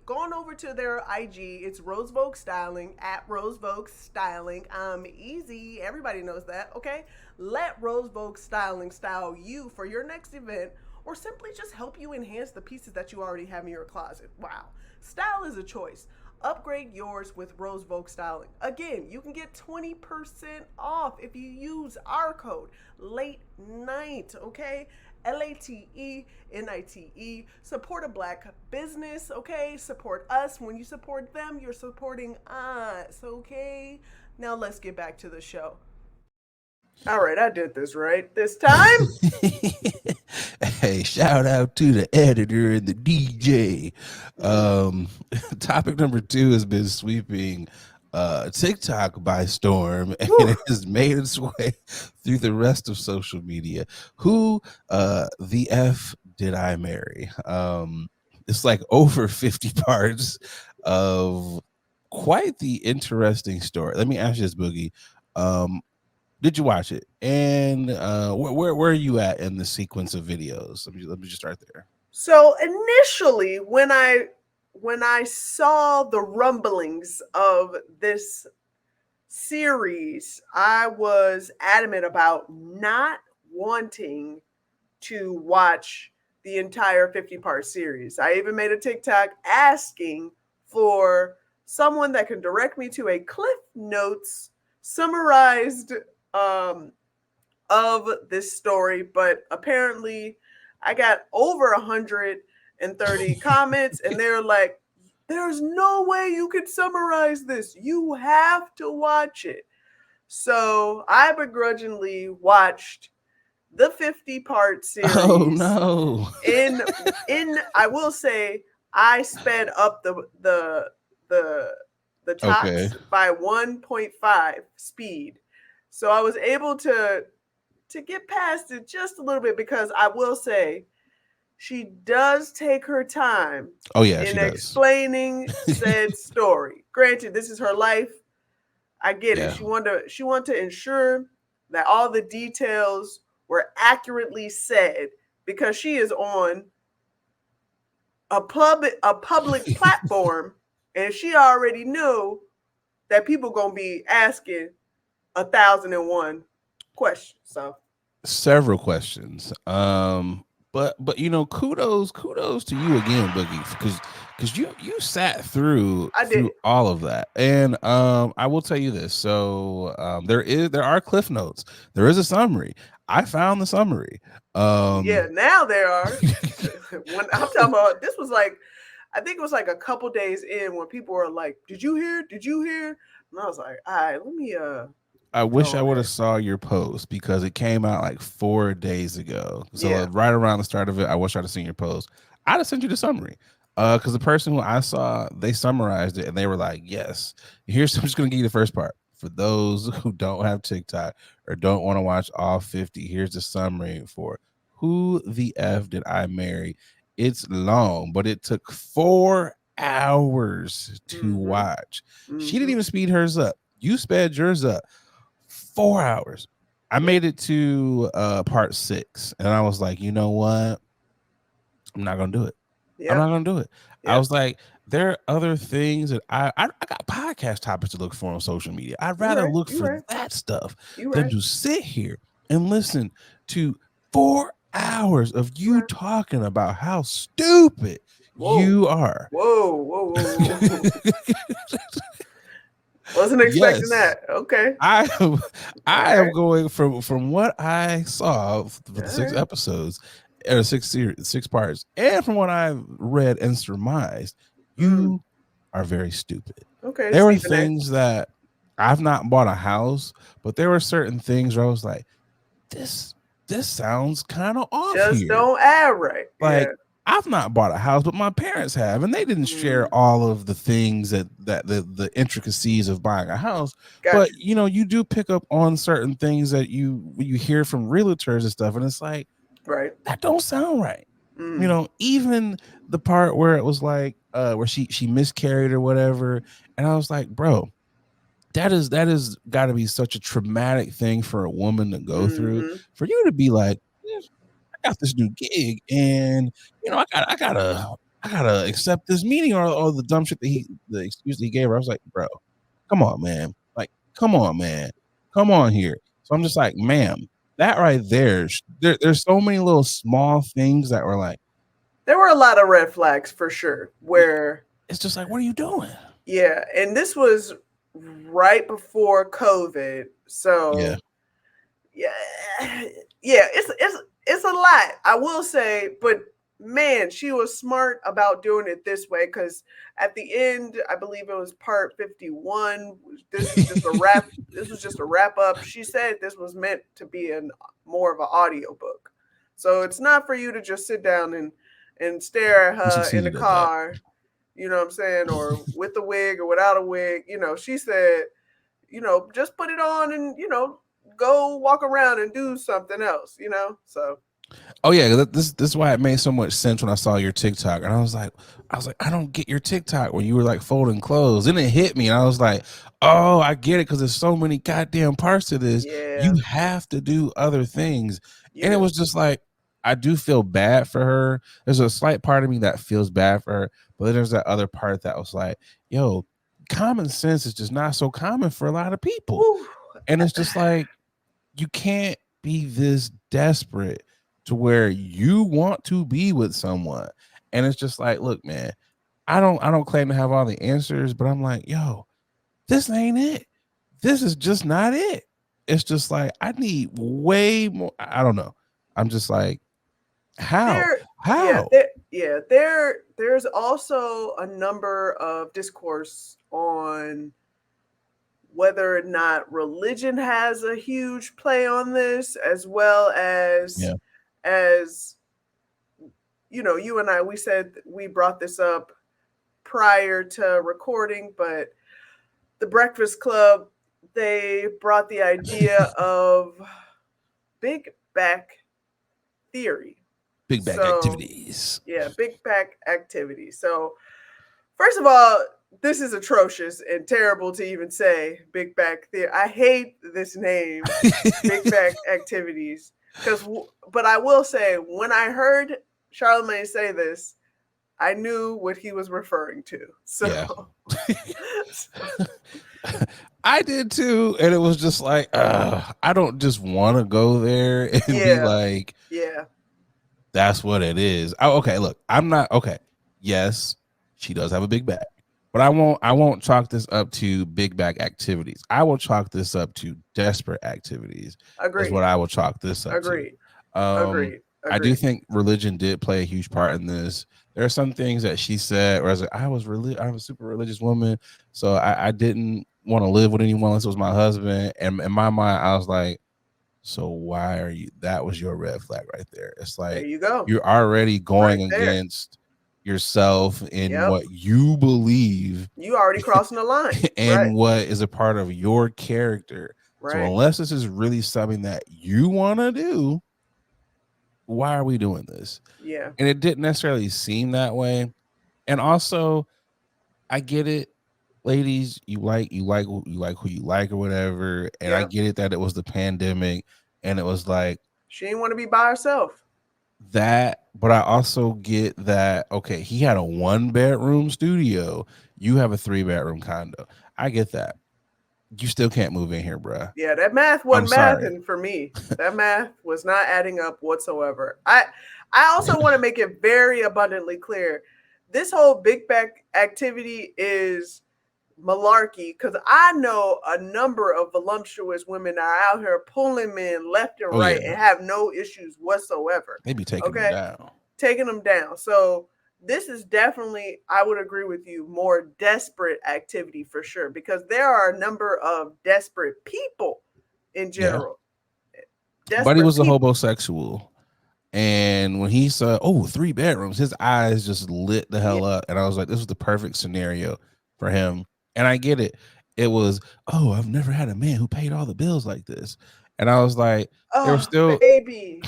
Going over to their IG, it's Rose Vogue Styling, at Rose Vogue Styling. Easy, everybody knows that, okay? Let Rose Vogue Styling style you for your next event, or simply just help you enhance the pieces that you already have in your closet. Wow. Style is a choice. Upgrade yours with Rose Vogue Styling. Again, you can get 20% off if you use our code LATE NIGHT, okay? LATENITE. Support a black business, okay? Support us. When you support them, you're supporting us, okay? Now let's get back to the show. All right, I did this right this time. Hey, shout out to the editor and the DJ. Topic number 2 has been sweeping TikTok by storm, and it has made its way through the rest of social media. Who the F did I marry? It's like over 50 parts of quite the interesting story. Let me ask you this, Boogie. Did you watch it? And where are you at in the sequence of videos? Let me just start there. So initially, when I saw the rumblings of this series, I was adamant about not wanting to watch the entire 50-part series. I even made a TikTok asking for someone that can direct me to a Cliff Notes summarized of this story, but apparently I got over 130 comments, and they're like, there's no way you could summarize this. You have to watch it. So I begrudgingly watched the 50-part series. Oh no. In I will say I sped up the talks by 1.5 speed. So I was able to get past it just a little bit, because I will say she does take her time in explaining said story. Granted, this is her life. I get it. She wanted to ensure that all the details were accurately said, because she is on a public platform, and she already knew that people gonna be asking 1,001 questions. So several questions. But kudos to you again, Boogie, because you sat through all of that. And I will tell you this. So there are cliff notes. There is a summary. I found the summary. Yeah, now there are. When I'm talking about, this was like, I think it was like a couple days in when people were like, "Did you hear? Did you hear?" And I was like, "All right, let me I wish I on would have it. saw your post because it came out like 4 days ago. So Yeah. right around the start of it, I wish I'd have seen your post. I'd have sent you the summary. Because the person who I saw, they summarized it and they were like, yes. Here's I'm just gonna give you the first part. For those who don't have TikTok or don't want to watch all 50, here's the summary for Who the F Did I Marry? It's long, but it took 4 hours to Mm-hmm. watch. She didn't Mm-hmm. even speed hers up. You sped yours up 4 hours. I Yeah. made it to part 6, and I was like, you know what? I'm not gonna do it. I'm not Yep. gonna do it. I Yep. was like, there are other things that I got podcast topics to look for on social media. I'd You rather right. look You for right. that stuff You than right. to sit here and listen to 4 hours of You you right. talking about how stupid Whoa. you are. Whoa. Whoa. Whoa. Whoa. Wasn't expecting Yes. that. Okay. I am All I am right. going from what I saw for the All six right. episodes or six parts, and from what I've read and surmised, Mm. you are very stupid. Okay. There were Stephen A. things that I've not bought a house, but there were certain things where I was like, this this sounds kind of off Just here. don't act right. Yeah. Like, I've not bought a house, but my parents have, and they didn't Mm. share all of the things that the intricacies of buying a house. Got But you. you do pick up on certain things that you hear from realtors and stuff, and it's like, Right. that don't sound right. Mm. Even the part where it was like where she miscarried or whatever, and I was like, bro, that is got to be such a traumatic thing for a woman to go through, Mm-hmm. for you to be like, I got this new gig, and I gotta accept this meeting, or the dumb shit the excuse that he gave her. I was like, bro, come on, man. Like, come on, man. Come on here. So I'm just like, ma'am, that right there's so many little small things that were like, There were a lot of red flags for sure. Where, it's just like, what are you doing? yeah, and this was right before COVID, Yeah. so yeah, yeah, it's a lot. I will say, but man, she was smart about doing it this way because at the end, I believe it was part 51. This is just a wrap. This was just a wrap up. She said this was meant to be an more of an audio book, so it's not for you to just sit down and stare at He her in the succeeded at that. car. You know what I'm saying, or with a wig or without a wig. She said, just put it on and go walk around and do something else. So Oh yeah, this is why it made so much sense when I saw your TikTok, and I was like, I don't get your TikTok when you were like folding clothes. Then it hit me, and I was like, oh, I get it because there's so many goddamn parts to this. yeah, You have to do other things, you and it do. was just like, I do feel bad for her. There's a slight part of me that feels bad for her, but then there's that other part that was like, yo, common sense is just not so common for a lot of people, Woo. and it's just like, you can't be this desperate to where you want to be with someone. And it's just like, look, man, I don't claim to have all the answers, but I'm like, yo, this ain't it. This is just not it. It's just like, I need way more. I don't know. I'm just like, how? There, yeah, How? there's also a number of discourse on whether or not religion has a huge play on this, as well Yeah. as you and I, we said we brought this up prior to recording, but the Breakfast Club, they brought the idea of big back theory. Big bag So, activities. yeah, big back activity. So, first of all, this is atrocious and terrible to even say big back theory. I hate this name, big back activities. But I will say, when I heard Charlemagne say this, I knew what he was referring to. So, Yeah. I did too. And it was just like, I don't just want to go there and be yeah, like, yeah, that's what it is. Oh, okay, look, I'm not okay. Yes, she does have a big bag, but I won't chalk this up to big bag activities. I will chalk this up to desperate activities. Is agreed, what I will chalk this up to. agreed, Um, agreed, I do agreed. think religion did play a huge part in this. There are some things that she said, where I was like, I was a super religious woman, so I didn't want to live with anyone unless it was my husband. And in my mind, I was like, so why are you? That was your red flag right there. It's There like you go. you're already Right going there. against yourself in Yep. what you believe You already crossing the line. Right. and what is a part of your character. So Right. unless this is really something that you want to do, why are we doing this? Yeah. And it didn't necessarily seem that way. And also, I get it, ladies. You like who you like or whatever. And I Yep. get it that it was the pandemic, and it was like She didn't want to be by herself. that. But I also get that okay, he had a 1-bedroom studio. You have a 3-bedroom condo. I get that. You still can't move in here, bruh. Yeah, that math I'm wasn't sorry. mathing for me. That math was not adding up whatsoever. I also want to make it very abundantly clear. This whole big back activity is malarkey because I know a number of voluptuous women are out here pulling men left and Oh right yeah, and have no issues whatsoever. they be taking them Okay, down. taking them down. So this is definitely, I would agree with you, more desperate activity for sure, because there are a number of desperate people in Yeah, general. but he Desperate was a people. homosexual. And when he saw, 3 bedrooms, his eyes just lit the Yeah. hell up. And I was like, this was the perfect scenario for him. And I get it. It was, I've never had a man who paid all the bills like this. And I was like, there was Oh, still, baby.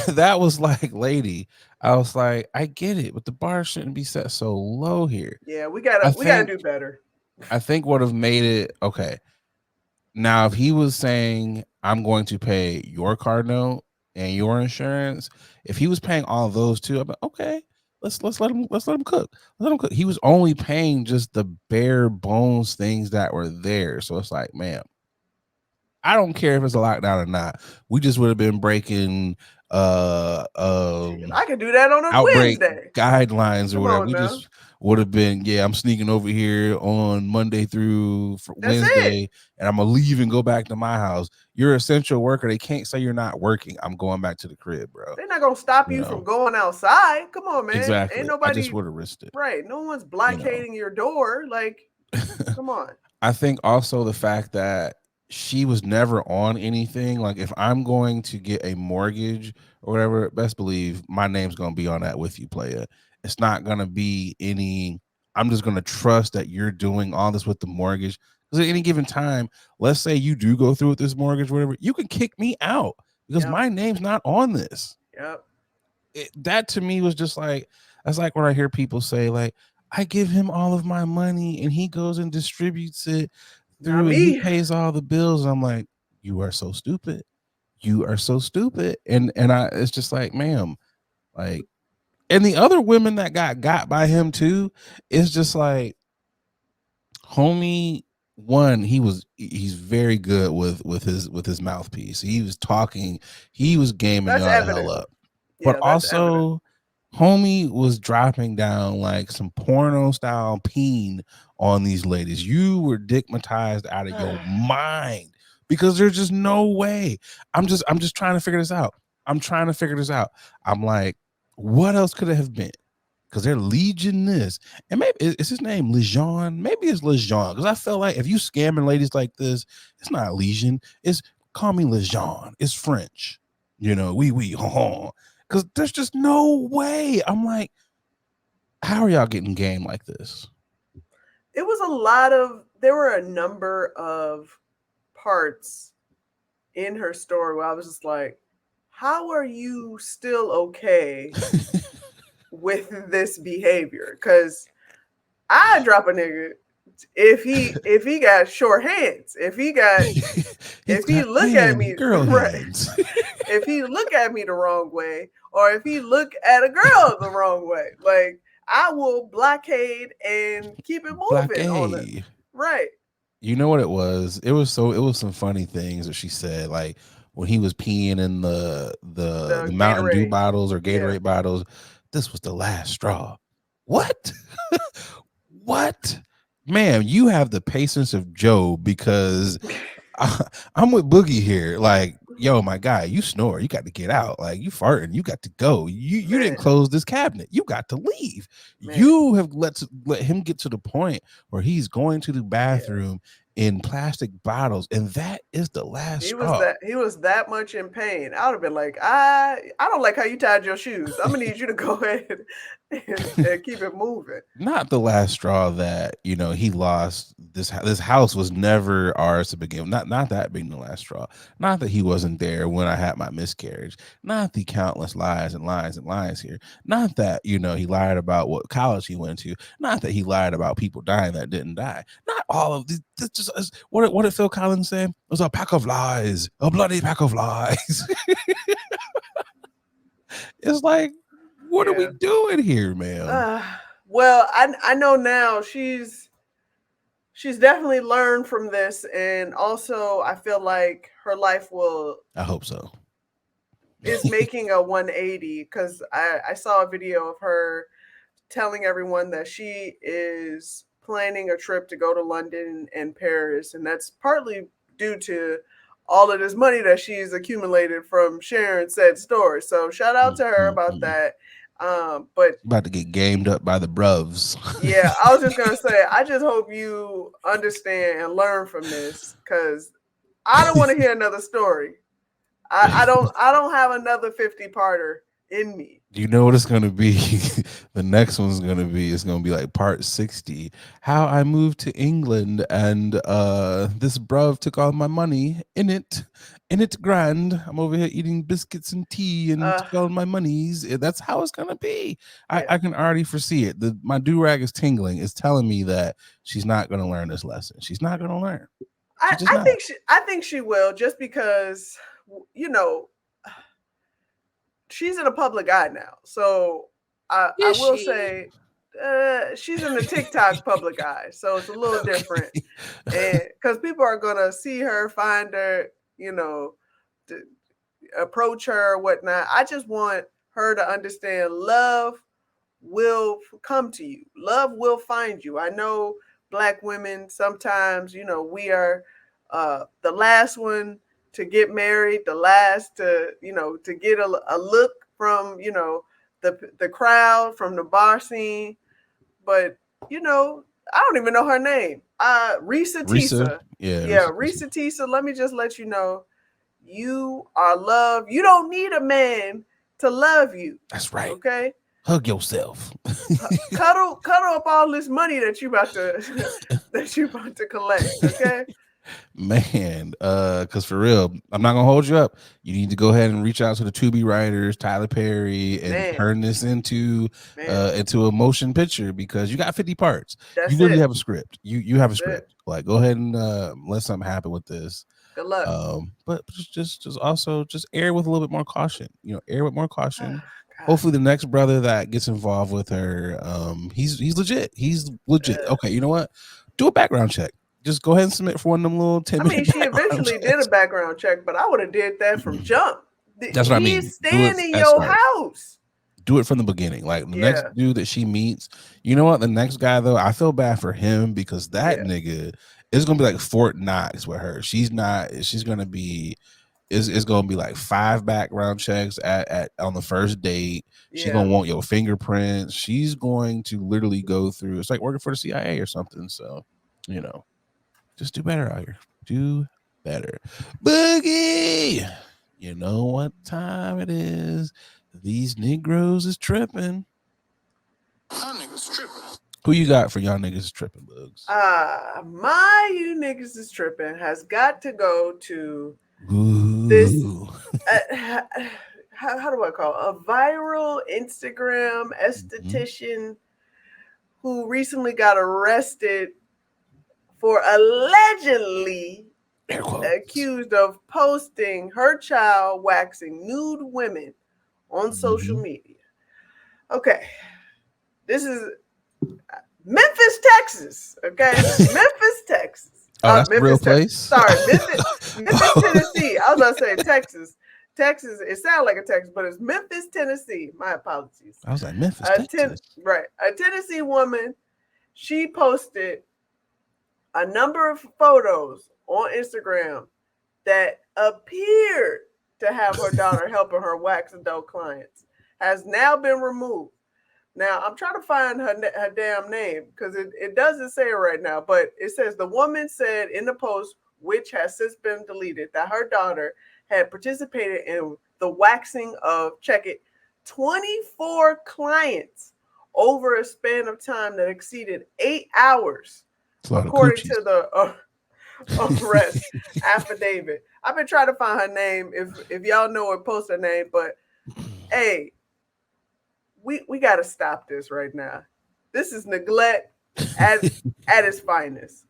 that was like, lady, I was like, I get it, but the bar shouldn't be set so low here. Yeah, I we gotta think, do better. I think would have made it okay. Now, if he was saying, I'm going to pay your car note and your insurance, if he was paying all of those too, I'm like, okay, let's let him cook. Let him cook. He was only paying just the bare bones things that were there. So it's like, man, I don't care if it's a lockdown or not. We just would have been breaking Shit, I can do that on a outbreak Wednesday. guidelines or Come whatever. on We now. just would have been, yeah, I'm sneaking over here on Monday through That's it. Wednesday, and I'm gonna leave and go back to my house. You're an essential worker. They can't say you're not working. I'm going back to the crib, bro. They're not gonna stop You you from know, going outside. Come on, man. Ain't exactly. I just nobody would have risked it, right. No one's you know. blockading your door. Like, come on. I think also the fact that she was never on anything. Like if I'm going to get a mortgage or whatever, best believe my name's gonna be on that with you, player. It's not gonna be any. I'm just gonna trust that you're doing all this with the mortgage. Because at any given time, let's say you do go through with this mortgage, whatever, you can kick me out because Yep. my name's not on this. Yep. That to me was just like that's like when I hear people say like I give him all of my money and he goes and distributes it Not through and he me. pays all the bills. I'm like, you are so stupid. You are so stupid. And I it's just like, ma'am, like and the other women that got by him too, it's just like homie one, he's very good with his mouthpiece. He was talking, he was gaming That's y'all the hell evident. up. But Yeah, that's evident. also homie was dropping down like some porno style peen on these ladies. You were dickmatized out of your mind because there's just no way. I'm just trying to figure this out. I'm like, what else could it have been? Because they're Legion this. And maybe is his name Legion? Maybe it's Legion. Because I feel like if you scamming ladies like this, it's not Legion. It's call me Legion. It's French. Oui, because there's just no way. I'm like, how are y'all getting game like this? It was a lot of, there were a number of parts in her story where I was just like, how are you still okay with this behavior? Because I drop a nigga if he got short hands, if he He's he got look at hands, me girl right, hands. if he look at me the wrong way, or if he look at a girl the wrong way, like I will blockade and keep it moving on it. Blockade. Right. You know what it was? It was some funny things that she said, like when he was peeing in the The Mountain Dew Gatorade. bottles or Yeah. Gatorade bottles. This was the last straw. What? What? Ma'am, you have the patience of Job because I'm with Boogie here. Like yo, my guy, you snore. You got to get out. Like, you farting. You got to go. You didn't close this cabinet. You got to leave. Man. You have let him get to the point where he's going to the bathroom in plastic bottles, and that is the last straw. He was that much in pain. I would have been like, I don't like how you tied your shoes. I'm gonna need you to go ahead and keep it moving. Not the last straw that, you know, he lost. This house was never ours to begin with. Not that being the last straw. Not that he wasn't there when I had my miscarriage. Not the countless lies and lies and lies here. Not that, you know, he lied about what college he went to. Not that he lied about people dying that didn't die. Not all of these. Just what did Phil Collins say? It was a pack of lies, a bloody pack of lies. It's like, what are we doing here, man? Well, I know now she's definitely learned from this, and also I feel like her life I hope so. is making a 180, because I saw a video of her telling everyone that she is planning a trip to go to London and Paris, and that's partly due to all of this money that she's accumulated from sharing said stories. So shout out to her about that. But about to get gamed up by the bruvs. Yeah, I was just gonna say, I just hope you understand and learn from this, because I don't want to hear another story. I don't have another 50-parter in me. You know what it's gonna be? The next one's gonna be, it's gonna be like part 60. How I moved to England and this bruv took all my money in it grand. I'm over here eating biscuits and tea and took all my monies. That's how it's gonna be. I can already foresee it. My do-rag is tingling. It's telling me that she's not gonna learn this lesson. She's not gonna learn. I think she will, just because, you know, she's in a public eye now. So I will say she's in the TikTok public eye. So it's a little different. And because people are going to see her, find her, you know, approach her or whatnot. I just want her to understand love will come to you. Love will find you. I know Black women, sometimes, you know, we are the last one to get married, the last to, you know, to get a look from, you know, the crowd, from the bar scene. But, you know, I don't even know her name. ReesaTeesa. Yeah, ReesaTeesa. Let me just let you know, you are loved. You don't need a man to love you. That's right. Okay? Hug yourself. cuddle up all this money that you about to collect. Okay? Man, because for real, I'm not gonna hold you up. You need to go ahead and reach out to the Tubi writers, Tyler Perry, and turn this into a motion picture, because you got 50 parts. You literally have a script. You have a script. Like, go ahead and let something happen with this. Good luck. But just also just air with a little bit more caution. You know, air with more caution. Hopefully the next brother that gets involved with her, he's legit. He's legit. Okay, you know what? Do a background check. Just go ahead and submit for one of them little 10-minute. I mean, she eventually did a background check, but I would have did that from jump. That's what I mean. He's staying in your house. Do it from the beginning. Like, the next dude that she meets, you know what? The next guy, though, I feel bad for him, because that nigga is gonna be like Fort Knox with her. She's gonna be. It's gonna be like 5 background checks at on the first date. She's gonna want your fingerprints. She's going to literally go through. It's like working for the CIA or something. So, you know, just do better out here. Do better. Boogie, you know what time it is? These Negroes is tripping. Y'all niggas tripping. Who you got for y'all niggas tripping, Bugs? My you niggas is tripping has got to go to this. How do I call it? A viral Instagram esthetician who recently got arrested for allegedly accused of posting her child waxing nude women on social media. Okay, this is Memphis, Texas. Okay, Memphis, Texas. Oh, that's a real place. Sorry, Memphis, Tennessee. I was about to say Texas. Texas. It sounds like a Texas, but it's Memphis, Tennessee. My apologies. I was like Memphis, Texas. Right, a Tennessee woman. She posted a number of photos on Instagram that appeared to have her daughter helping her wax adult clients has now been removed. Now I'm trying to find her damn name because it doesn't say it right now, but it says the woman said in the post, which has since been deleted, that her daughter had participated in the waxing of, check it, 24 clients over a span of time that exceeded 8 hours, It's a lot of according coochies. to the arrest affidavit. I've been trying to find her name. If y'all know her, post her name. But hey, we got to stop this right now. This is neglect at its finest.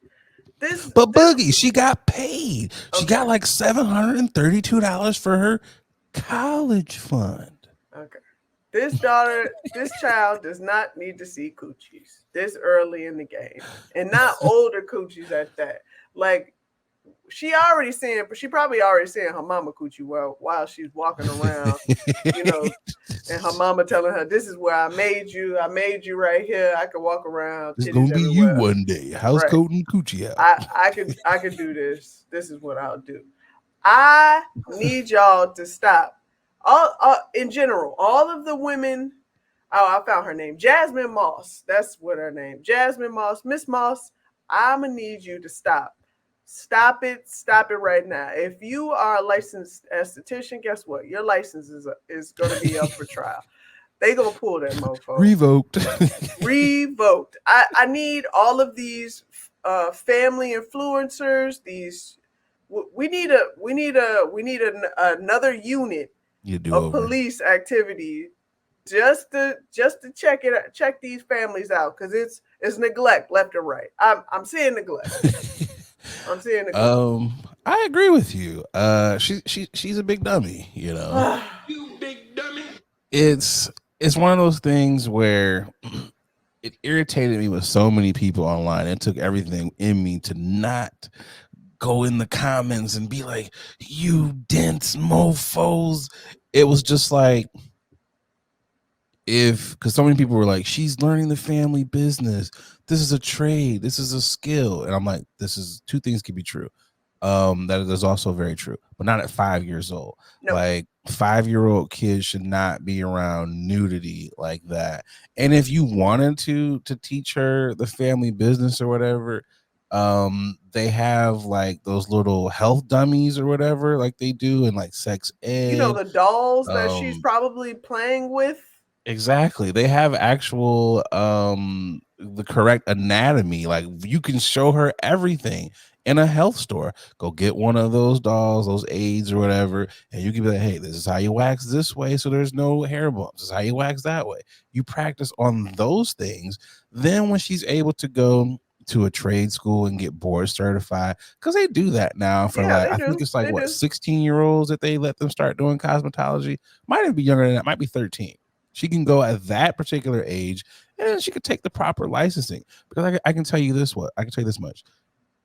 But Boogie, she got paid. She Okay. got like $732 for her college fund. Okay. This child does not need to see coochies this early in the game, and not older coochies at that. Like she probably already seeing her mama coochie while she's walking around, you know, and her mama telling her, "This is where I made you. I made you right here. I can walk around, It's titties gonna be you everywhere." one day. House Right. coat and coochie out. I could do this. This is what I'll do. I need y'all to stop. All in general, all of the women. Oh, I found her name, Jasmine Moss. That's what her name, Jasmine Moss, Miss Moss. I'ma need you to stop. Stop it. Stop it right now. If you are a licensed esthetician, guess what? Your license is going to be up for trial. They gonna pull that mofo. Revoked. Revoked. I need all of these family influencers. These we need another unit You do of over. police activity just to check these families out, because it's neglect left and right. I'm seeing neglect. I'm seeing neglect. I agree with you. She's a big dummy, you know. You big dummy. It's one of those things where it irritated me with so many people online. It took everything in me to not go in the comments and be like, "You dense mofos." It was just like, because so many people were like, "She's learning the family business. This is a trade. This is a skill." And I'm like, this is two things can be true. That is also very true, but not at 5 years old. No. Like 5-year-old kids should not be around nudity like that. And if you wanted to teach her the family business or whatever, they have like those little health dummies or whatever, like they do in like sex ed. You know, the dolls that she's probably playing with. Exactly. They have actual the correct anatomy. Like you can show her everything in a health store. Go get one of those dolls, those aids or whatever, and you can be like, "Hey, this is how you wax this way so there's no hair bumps. This is how you wax that way." You practice on those things. Then when she's able to go to a trade school and get board certified, because they do that now for I think it's like They what, do. 16-year-olds that they let them start doing cosmetology. Might even be younger than that, might be 13. She can go at that particular age and she could take the proper licensing. Because I can tell you this much.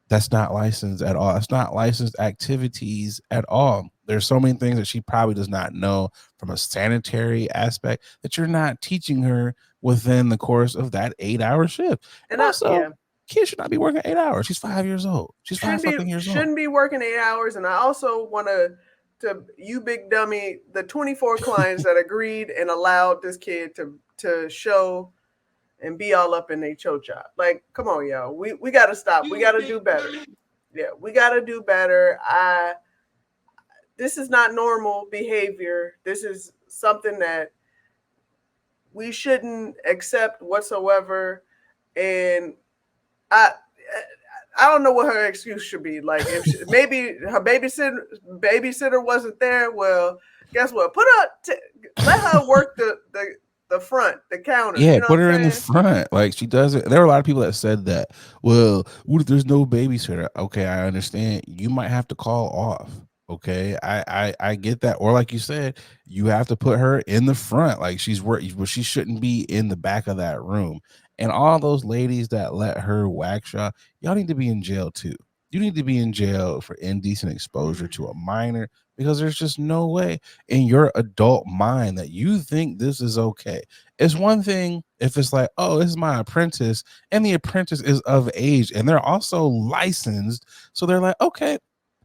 That's not licensed at all. It's not licensed activities at all. There's so many things that she probably does not know from a sanitary aspect that you're not teaching her within the course of that 8-hour shift. And also, kids should not be working 8 hours. She's 5 years old. She's fucking years old. Shouldn't be working 8 hours. And I also want to you big dummy, the 24 clients that agreed and allowed this kid to show and be all up in their chocha. Like, come on, y'all. We got to stop. We got to do better. Yeah, we got to do better. This is not normal behavior. This is something that we shouldn't accept whatsoever. And I don't know what her excuse should be. Like, if maybe her babysitter wasn't there. Well, guess what? Let her work the front, the counter. Yeah, you know put her in the front. Like she does it. There were a lot of people that said that. Well, what if there's no babysitter? Okay, I understand. You might have to call off. Okay, I get that. Or like you said, you have to put her in the front. Like she's but she shouldn't be in the back of that room. And all those ladies that let her wax y'all need to be in jail too. You need to be in jail for indecent exposure to a minor, because there's just no way in your adult mind that you think this is okay. It's one thing if it's like, "Oh, this is my apprentice," and the apprentice is of age and they're also licensed. So they're like, "Okay,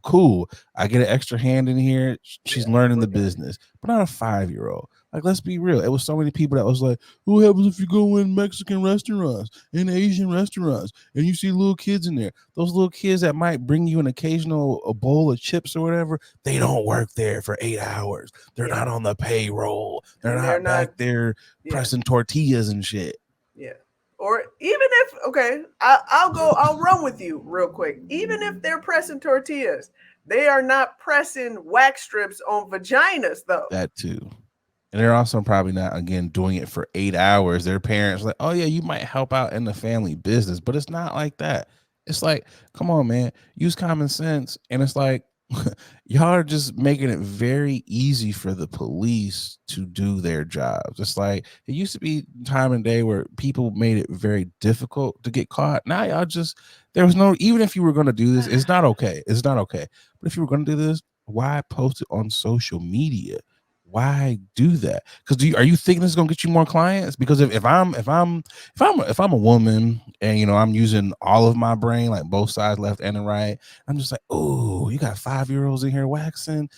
Cool. I get an extra hand in here. She's Yeah, learning we're the good. business, but not a 5-year-old. Like, let's be real. It was so many people that was like, "What happens if you go in Mexican restaurants and Asian restaurants and you see little kids in there? Those little kids that might bring you an occasional a bowl of chips or whatever. They don't work there for 8 hours. They're Yeah, not on the payroll. They're and they're not not. back there Yeah, pressing tortillas and shit." yeah. Or even if okay, I'll go. I'll run with you real quick. Even if they're pressing tortillas, they are not pressing wax strips on vaginas, though. That too. And they're also probably not again doing it for 8 hours. Their parents like, oh yeah, you might help out in the family business, but it's not like that. It's like, come on, man, use common sense. And it's like, y'all are just making it very easy for the police to do their jobs. It's like it used to be time and day where people made it very difficult to get caught. Now y'all just there was no even if you were gonna do this, it's not okay. It's not okay. But if you were gonna do this, why post it on social media? Why do that? Because are you thinking this is gonna get you more clients? Because if I'm a woman and I'm using all of my brain, like both sides, left and the right, I'm just like, oh, you got 5-year-olds in here waxing.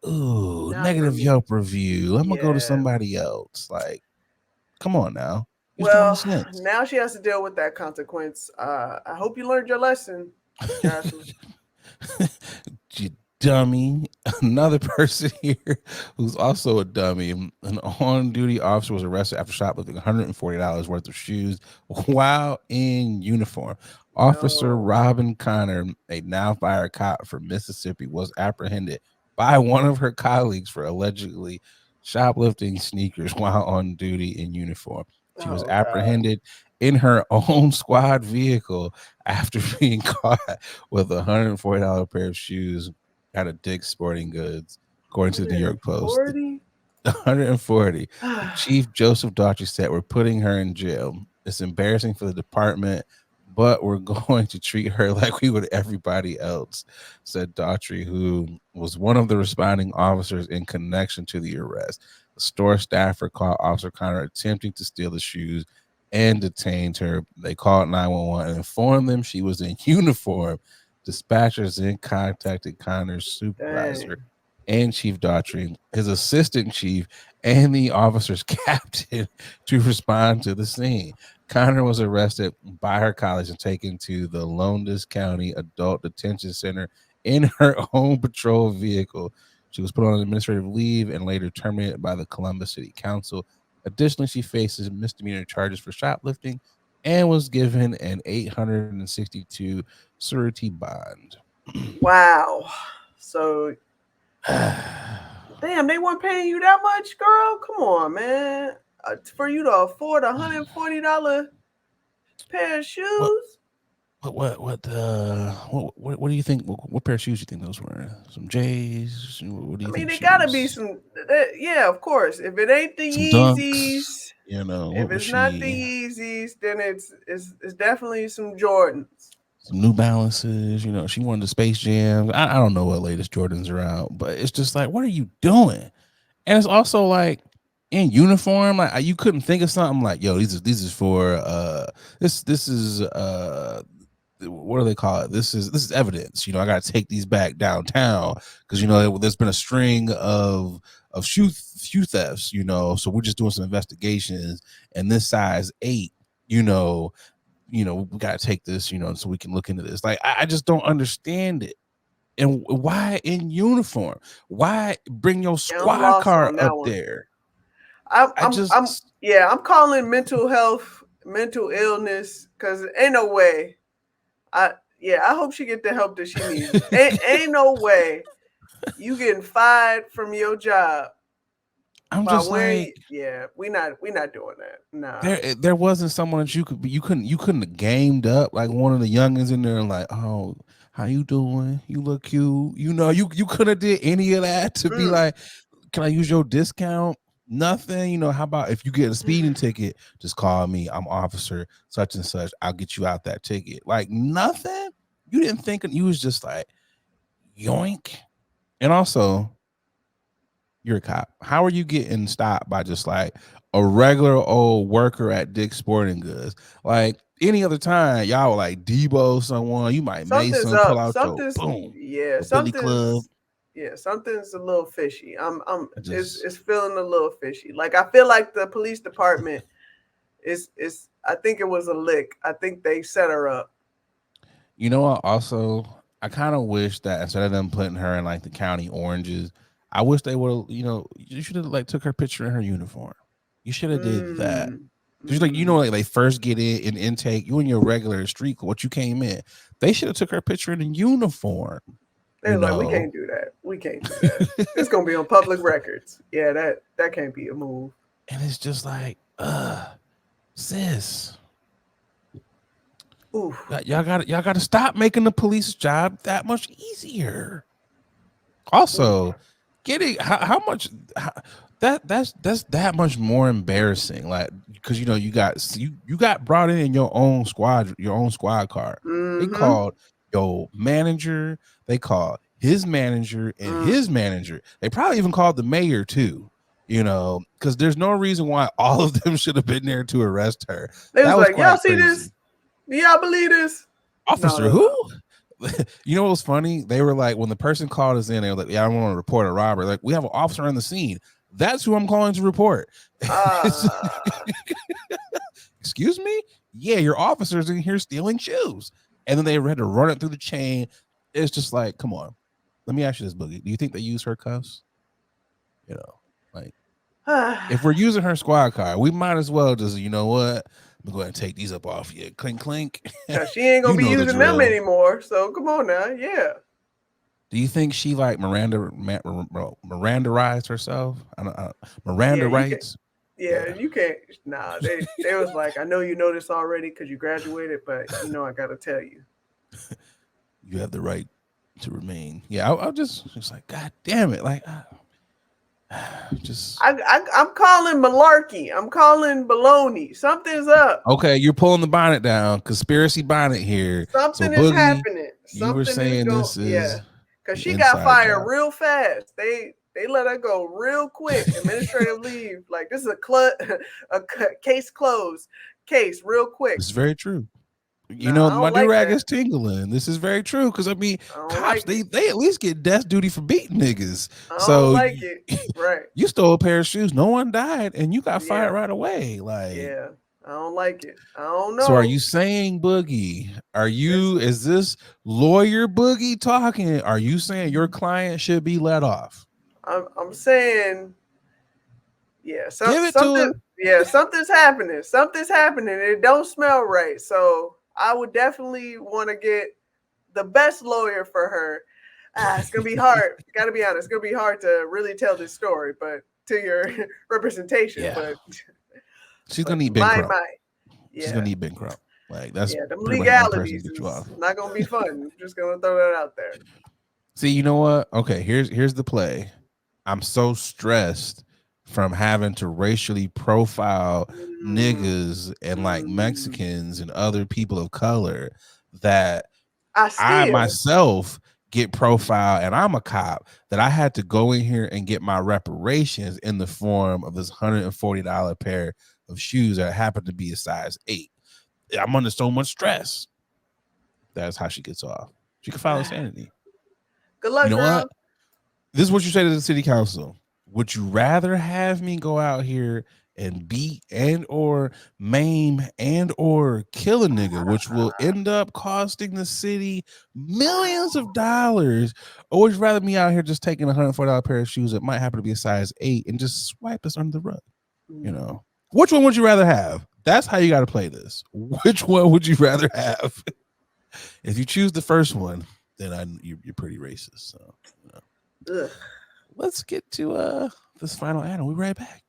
Ooh, Not for negative me. Yelp review. I'm gonna go to Yeah. somebody else. Like, come on now. Use common Well, sense. now she has to deal with that consequence. I hope you learned your lesson, Jocelyn. You dummy. Another person here who's also a dummy. An on-duty officer was arrested after shoplifting $140 worth of shoes while in uniform. Officer No. Robin Connor, a now fired cop from Mississippi, was apprehended by one of her colleagues for allegedly shoplifting sneakers while on duty in uniform. She was Oh God. apprehended in her own squad vehicle after being caught with $140 pair of shoes at a Dick's Sporting Goods, according to the New York Post. 140. 140. Chief Joseph Daughtry said, "We're putting her in jail. It's embarrassing for the department, but we're going to treat her like we would everybody else," said Daughtry, who was one of the responding officers in connection to the arrest. The store staffer caught Officer Connor attempting to steal the shoes and detained her. They called 911 and informed them she was in uniform. Dispatchers then contacted Connor's Dang. supervisor and Chief Daughtry, his assistant chief, and the officer's captain to respond to the scene. Connor was arrested by her college and taken to the Lowndes County Adult Detention Center in her own patrol vehicle. She was put on administrative leave and later terminated by the Columbus City Council. Additionally, she faces misdemeanor charges for shoplifting and was given an 862 surety bond. Wow. So damn, they weren't paying you that much, girl. Come on, man. For you to afford $140 pair of what shoes. what do you think? What pair of shoes do you think those were? Some J's? What do I you mean, think they gotta be shoes? some. Yeah, of course. If it ain't the Some Dunks? Yeezys, What if was it's not the she? Yeezys, then it's definitely some Jordans. Some New Balances? She wanted the Space Jams. I don't know what latest Jordans are out, but it's just like, what are you doing? And it's also like in uniform, like you couldn't think of something like, yo, these is for this is what do they call it? This is evidence. I got to take these back downtown because there's been a string of shoe thefts. So we're just doing some investigations, and this size 8. We got to take this. So we can look into this. Like I just don't understand it. And why in uniform? Why bring your Yeah, I'm squad lost car on up that one. there? I'm I I'm I'm just yeah, I'm calling mental health, mental illness, because ain't no way. I yeah, I hope she get the help that she needs. Ain't no way you getting fired from your job I'm by just wearing. like Yeah, we not doing that. Nah. there wasn't someone that you couldn't have gamed up like one of the youngins in there and like, oh, how you doing? You look cute. You could have did any of that to be Mm. like, can I use your discount? Nothing. How about if you get a speeding ticket, just call me. I'm officer such and such. I'll get you out that ticket. Like nothing. You didn't think you was just like yoink. And also, you're a cop. How are you getting stopped by just like a regular old worker at Dick's Sporting Goods? Like Any other time, y'all would like Debo someone. You might Something's Mason pull up. out your Something's boom yeah. or Billy Club. Something's a little fishy. Just It's feeling a little fishy. Like I feel like the police department is. I think it was a lick. I think they set her up. you know what? Also, I kind of wish that instead of them putting her in like the county oranges, I wish they would. You should have like took her picture in her uniform. You should have did that. Mm, Just like like they first get in intake, you and your regular street, what you came in, they should have took her picture in a uniform. They're like, we can't do that. We can't do that. It's gonna be on public records. Yeah, that can't be a move. And it's just like, sis, Oof. y'all got to stop making the police job that much easier. Also, getting how much that's that much more embarrassing. Like because you got brought in your own squad car. They called your manager. They called his manager and his manager. They probably even called the mayor too. Because there's no reason why all of them should have been there to arrest her. They That was was like, y'all see crazy. this? Do y'all believe this? Officer No. who? You know what was funny? They were like, when the person called us in, they were like, yeah, I want to report a robbery. Like, we have an officer on the scene. That's who I'm calling to report. Excuse me? Yeah, your officer's in here stealing shoes. And then they had to run it through the chain. It's just like, come on. Let me ask you this, Boogie. Do you think they use her cuffs? Like, if we're using her squad car, we might as well just, you know what? I'm going to take these up off you. Clink, clink. She ain't going to be using them anymore. So come on now. Yeah. Do you think she like Mirandaized herself? Miranda rights? You can't. Nah, they was like, I know you know this already because you graduated, but I got to tell you. You have the right to remain. Yeah, I just like, God damn it. Like, I'm calling malarkey. I'm calling baloney. Something's up. Okay, you're pulling the bonnet down. Conspiracy bonnet here. Something so, is Boogie, happening. You were saying this is because she got fired real fast. They let her go real quick. Administrative leave. Like this is a case closed. Case real quick. It's very true. My do-rag is tingling. This is very true because I mean, cops they at least get death duty for beating niggas. I don't like it. Right. You stole a pair of shoes. No one died, and you got fired right away. Like, yeah, I don't like it. I don't know. So, are you saying, Boogie? Is this lawyer Boogie talking? Are you saying your client should be let off? I'm saying, yeah, give it to her. Yeah, something's happening. Something's happening. It don't smell right. So I would definitely want to get the best lawyer for her. It's gonna be hard. Gotta be honest. It's gonna be hard to really tell this story, but to your representation. But she's gonna need Ben Crump. Yeah. She's gonna need Ben Crump. Like that's the legalities. It's not gonna be fun. I'm just gonna throw that out there. See, you know what? Okay, here's the play. I'm so stressed from having to racially profile niggas and like Mexicans and other people of color that I myself get profiled, and I'm a cop, that I had to go in here and get my reparations in the form of this $140 pair of shoes that happened to be a size 8. I'm under so much stress. That's how she gets off. She can file insanity. Good luck, you know girl. what? This is what you say to the city council. Would you rather have me go out here and beat and or maim and or kill a nigga, which will end up costing the city millions of dollars, or would you rather me out here just taking a $140 pair of shoes that might happen to be a size 8 and just swipe us under the rug? Which one would you rather have? That's how you got to play this. Which one would you rather have? If you choose the first one, then you're pretty racist. So let's get to this final ad. We'll be right back.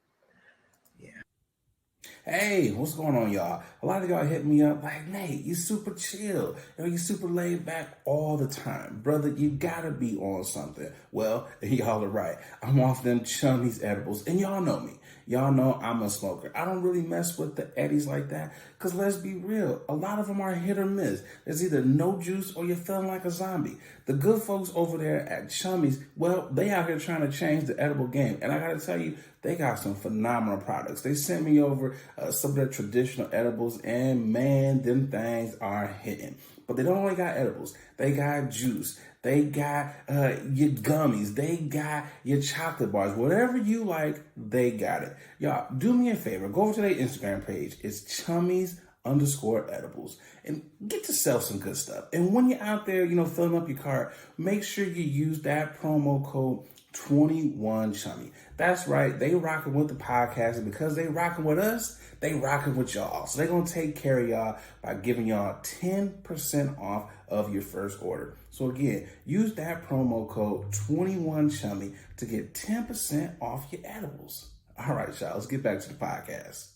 Hey, what's going on, y'all? A lot of y'all hit me up like, Nate, you super chill. You super laid back all the time. Brother, you gotta be on something. Well, y'all are right. I'm off them chummies edibles, and y'all know me. Y'all know I'm a smoker. I don't really mess with the eddies like that because let's be real. A lot of them are hit or miss. There's either no juice or you're feeling like a zombie. The good folks over there at Chummies, well, they out here trying to change the edible game. And I got to tell you, they got some phenomenal products. They sent me over some of their traditional edibles, and man, them things are hitting. But they don't only got edibles; they got juice, they got your gummies, they got your chocolate bars, whatever you like, they got it. Y'all, do me a favor, go over to their Instagram page. It's Chummies_edibles, and get yourself some good stuff. And when you're out there, filling up your cart, make sure you use that promo code 21Chummy. That's right, they rocking with the podcast, and because they rocking with us, they rocking with y'all. So they're gonna take care of y'all by giving y'all 10% off of your first order. So again, use that promo code 21Chummy to get 10% off your edibles. All right, y'all, let's get back to the podcast.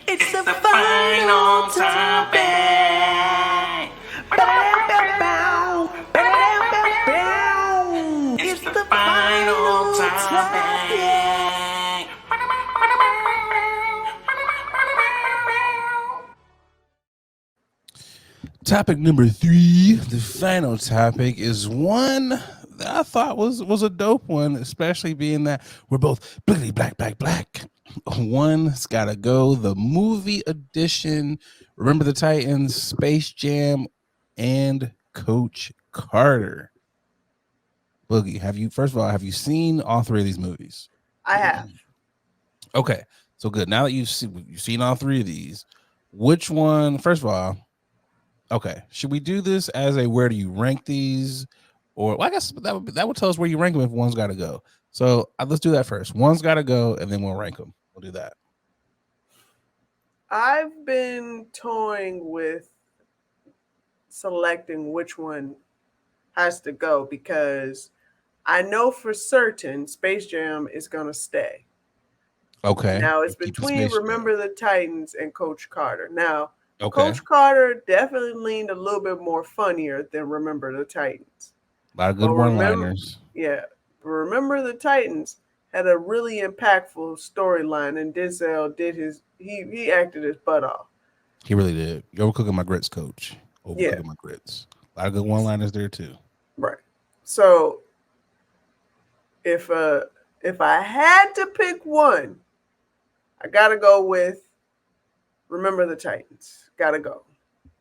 It's the final topic. It's the final topic. Topic number 3, the final topic, is one that I thought was a dope one, especially being that we're both blickety black. One's gotta go, the movie edition. Remember the Titans, Space Jam, and Coach Carter. Boogie, have you seen all 3 of these movies? I have. Okay, so good. Now that you've seen all 3 of these, which one? First of all, okay, should we do this as a where do you rank these? Or well, I guess that would tell us where you rank them if one's got to go. So let's do that first. One's got to go, and then we'll rank them. We'll do that. I've been toying with selecting which one has to go because I know for certain Space Jam is going to stay. Okay. Now it's between Remember the Titans and Coach Carter. Now, Coach Carter definitely leaned a little bit more funnier than Remember the Titans. A lot of good one-liners. Yeah. But Remember the Titans had a really impactful storyline, and Denzel he acted his butt off. He really did. You're overcooking my grits, coach. Overcooking my grits. A lot of good one-liners there too. Right. So if I had to pick one, I gotta go with Remember the Titans. Gotta go.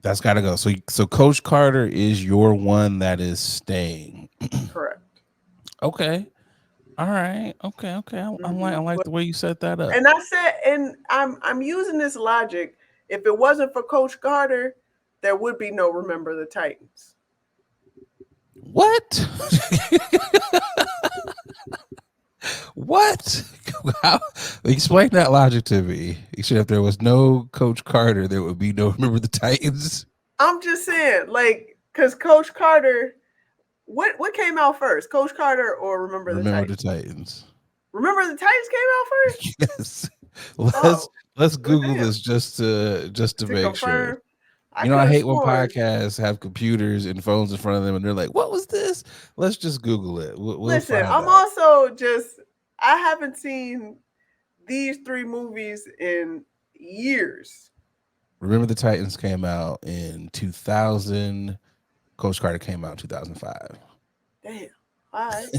That's gotta go. So Coach Carter is your one that is staying. Correct. Okay. All right. Okay. I like the way you set that up. And I said, and I'm using this logic. If it wasn't for Coach Carter, there would be no Remember the Titans. What? What? How? Explain that logic to me. You said if there was no Coach Carter, there would be no Remember the Titans. I'm just saying, because Coach Carter, what came out first, Coach Carter or Remember the Titans? Remember the Titans came out first. Yes. Let's Google this just to make confirm. Sure. I hate when podcasts have computers and phones in front of them and they're like, what was this? Let's just Google it. Listen, I'm also I haven't seen these 3 movies in years. Remember the Titans came out in 2000. Coach Carter came out in 2005. Damn. All right.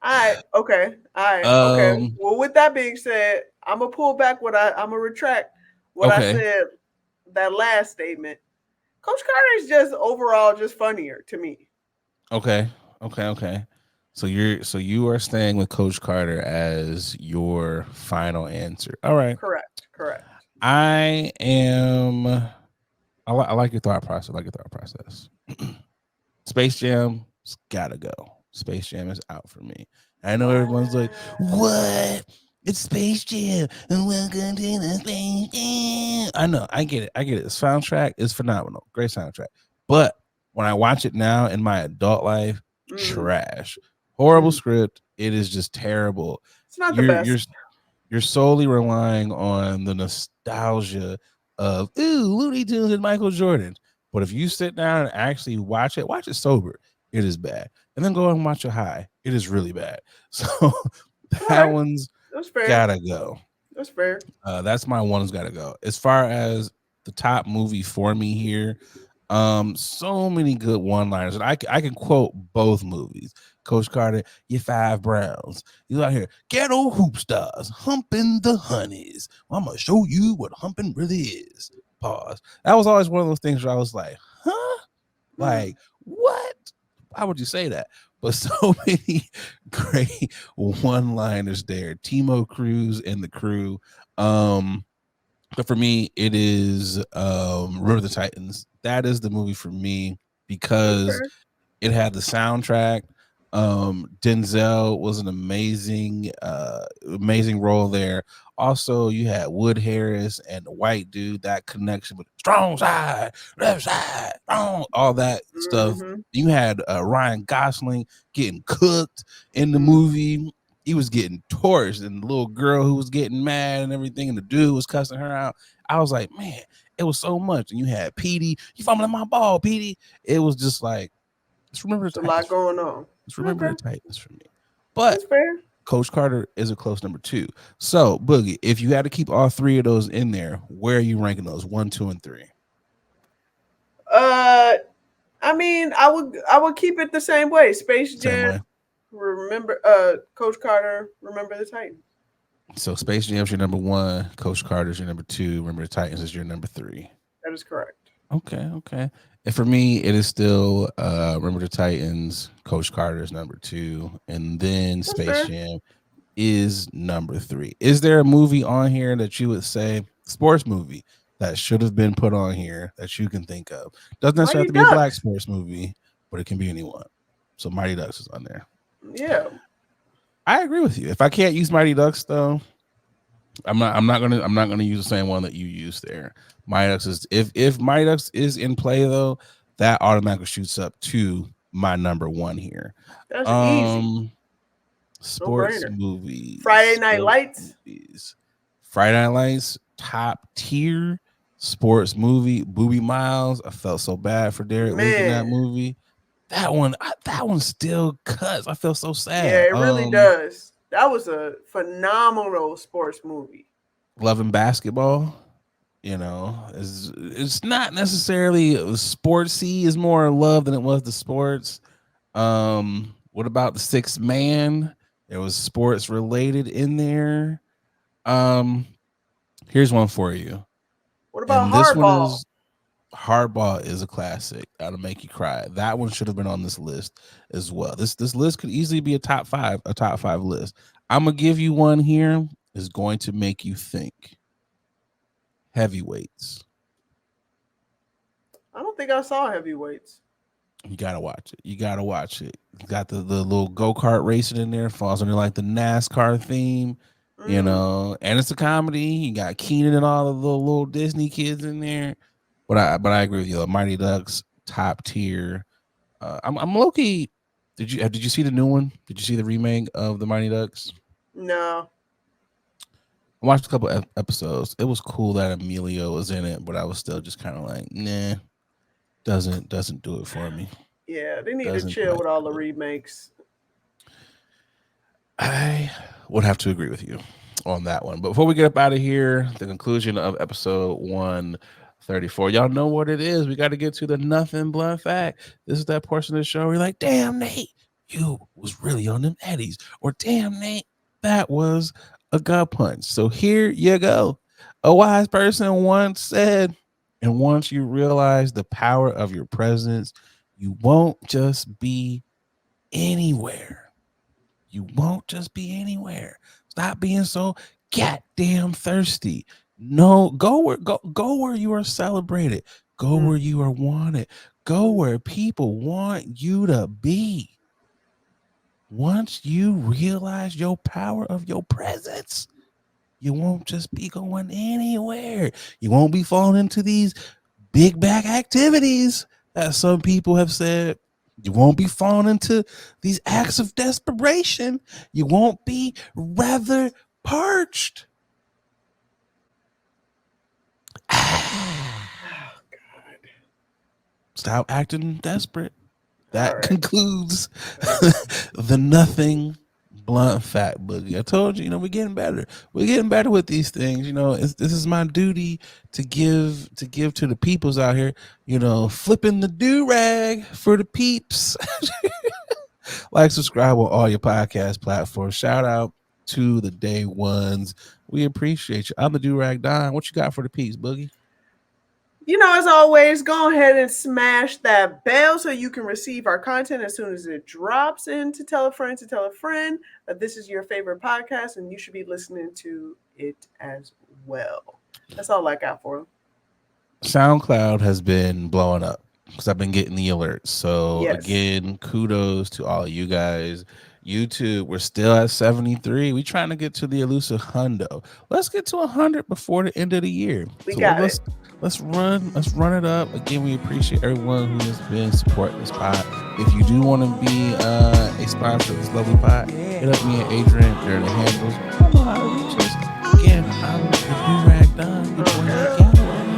All right. Okay. All right. Okay. Well, with that being said, I'm going to pull back I'm going to retract what I said, that last statement. Coach Carter is just overall just funnier to me. Okay. So you are staying with Coach Carter as your final answer. All right. Correct. I like your thought process. Space Jam's gotta go. Space Jam is out for me. I know everyone's like, what? It's Space Jam. Welcome to the Space Jam. I know. I get it. The soundtrack is phenomenal. Great soundtrack. But when I watch it now in my adult life, trash. Horrible script. It is just terrible. It's not the best. You're solely relying on the nostalgia of Looney Tunes and Michael Jordan. But if you sit down and actually watch it sober, it is bad. And then go and watch it high. It is really bad. So that one's gotta go. That's fair. That's my one's gotta go. As far as the top movie for me here, so many good one-liners. And I can quote both movies. Coach Carter, you 5 Browns. You out here, ghetto hoop stars, humping the honeys. Well, I'm gonna show you what humping really is. Pause. That was always one of those things where I was like, huh? Like, what? Why would you say that? But so many great one-liners there. Timo Cruz and the crew. But for me, it is Remember the Titans. That is the movie for me because Okay. it had the soundtrack. Denzel was an amazing role there. Also, you had Wood Harris and the white dude, that connection with strong side, left side, strong, all that stuff. Mm-hmm. You had Ryan Gosling getting cooked in the Mm. movie. He was getting torched, and the little girl who was getting mad and everything, and the dude was cussing her out. I was like, man, it was so much. And you had Petey, you fumbling my ball, Petey. It was just like, just remember There's the a lot Titans. going on. Just remember Okay. the Titans for me. But That's fair. Coach Carter is a close number 2. So, Boogie, if you had to keep all 3 of those in there, where are you ranking those? 1, 2, and 3? I mean, I would keep it the same way. Space Same Jam, way. remember Coach Carter, Remember the Titans. So Space Jam's your number 1, Coach Carter's your number 2, Remember the Titans is your number 3. That is correct. Okay. And for me, it is still Remember the Titans, Coach Carter's number 2, and then That's Space fair. Jam is number 3. Is there a movie on here that you would say, sports movie, that should have been put on here that you can think of? Doesn't necessarily have Mighty to be a black Ducks. sports movie, but it can be anyone. So Mighty Ducks is on there. Yeah. I agree with you. If I can't use Mighty Ducks though, I'm not gonna use the same one that you used there. Mighty Ducks is, if Mighty Ducks is in play though, that automatically shoots up to my number 1 here. That's easy. Sports No-brainer. movies. Friday Night sports Lights. movies. Friday Night Lights, top tier sports movie. Booby Miles. I felt so bad for Derek Luke in that Man. movie. That one still cuts. I feel so sad. Yeah, it really does. That was a phenomenal sports movie. Loving Basketball. You know, it's not necessarily sportsy. It's more love than it was the sports. What about The Sixth Man? There was sports related in there. Here's one for you. What about And this one Hardball? is Hardball is a classic. That'll make you cry. That one should have been on this list as well. This list could easily be a top 5 list. I'm gonna give you one here. Is going to make you think. Heavyweights. I don't think I saw Heavyweights. You gotta watch it. You got the little go-kart racing in there, falls under like the NASCAR theme, you know, and it's a comedy. You got Keenan and all the little Disney kids in there. But I agree with you. Mighty Ducks, top tier. I'm low-key. Did you see the new one? Did you see the remake of the Mighty Ducks? No. I watched a couple episodes. It was cool that Emilio was in it, but I was still just kind of like, nah, doesn't do it for me. Yeah, they need to Doesn't chill with quite all the do it. remakes. I would have to agree with you on that one. But before we get up out of here, the conclusion of episode 134, y'all know what it is. We got to get to the nothing blunt fact. This is that portion of the show where you're like, damn, Nate, you was really on them Eddies. Or damn, Nate, that was a gut punch. So here you go. A wise person once said, and once you realize the power of your presence, you won't just be anywhere. You won't just be anywhere. Stop being so goddamn thirsty. No, go where you are celebrated. Go where you are wanted. Go where people want you to be. Once you realize your power of your presence, you won't just be going anywhere. You won't be falling into these big back activities that some people have said. You won't be falling into these acts of desperation. You won't be rather parched. Stop acting desperate. That concludes the nothing blunt fact boogie. I told you, we're getting better. We're getting better with these things. This is my duty to give to the peoples out here. Flipping the do rag for the peeps. Like, subscribe on all your podcast platforms. Shout out to the day ones. We appreciate you. I'm the Do-Rag Don. What you got for the piece, Boogie? As always, go ahead and smash that bell so you can receive our content as soon as it drops, and to tell a friend that this is your favorite podcast and you should be listening to it as well. That's all I got for them. SoundCloud has been blowing up because I've been getting the alerts. So Yes. again, kudos to all of you guys. YouTube, we're still at 73. We're trying to get to the elusive hundo. Let's get to 100 before the end of the year. Let's run it up. Again, we appreciate everyone who has been supporting this pod. If you do want to be a sponsor of this lovely pod, hit up me and Adrian. They're the handles. I don't know how to reach us. Again, I'm the Do-Rag Don.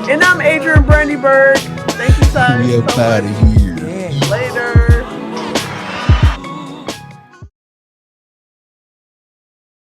And I'm Adrian Brandyberg. Thank you, Ty. We up out of here.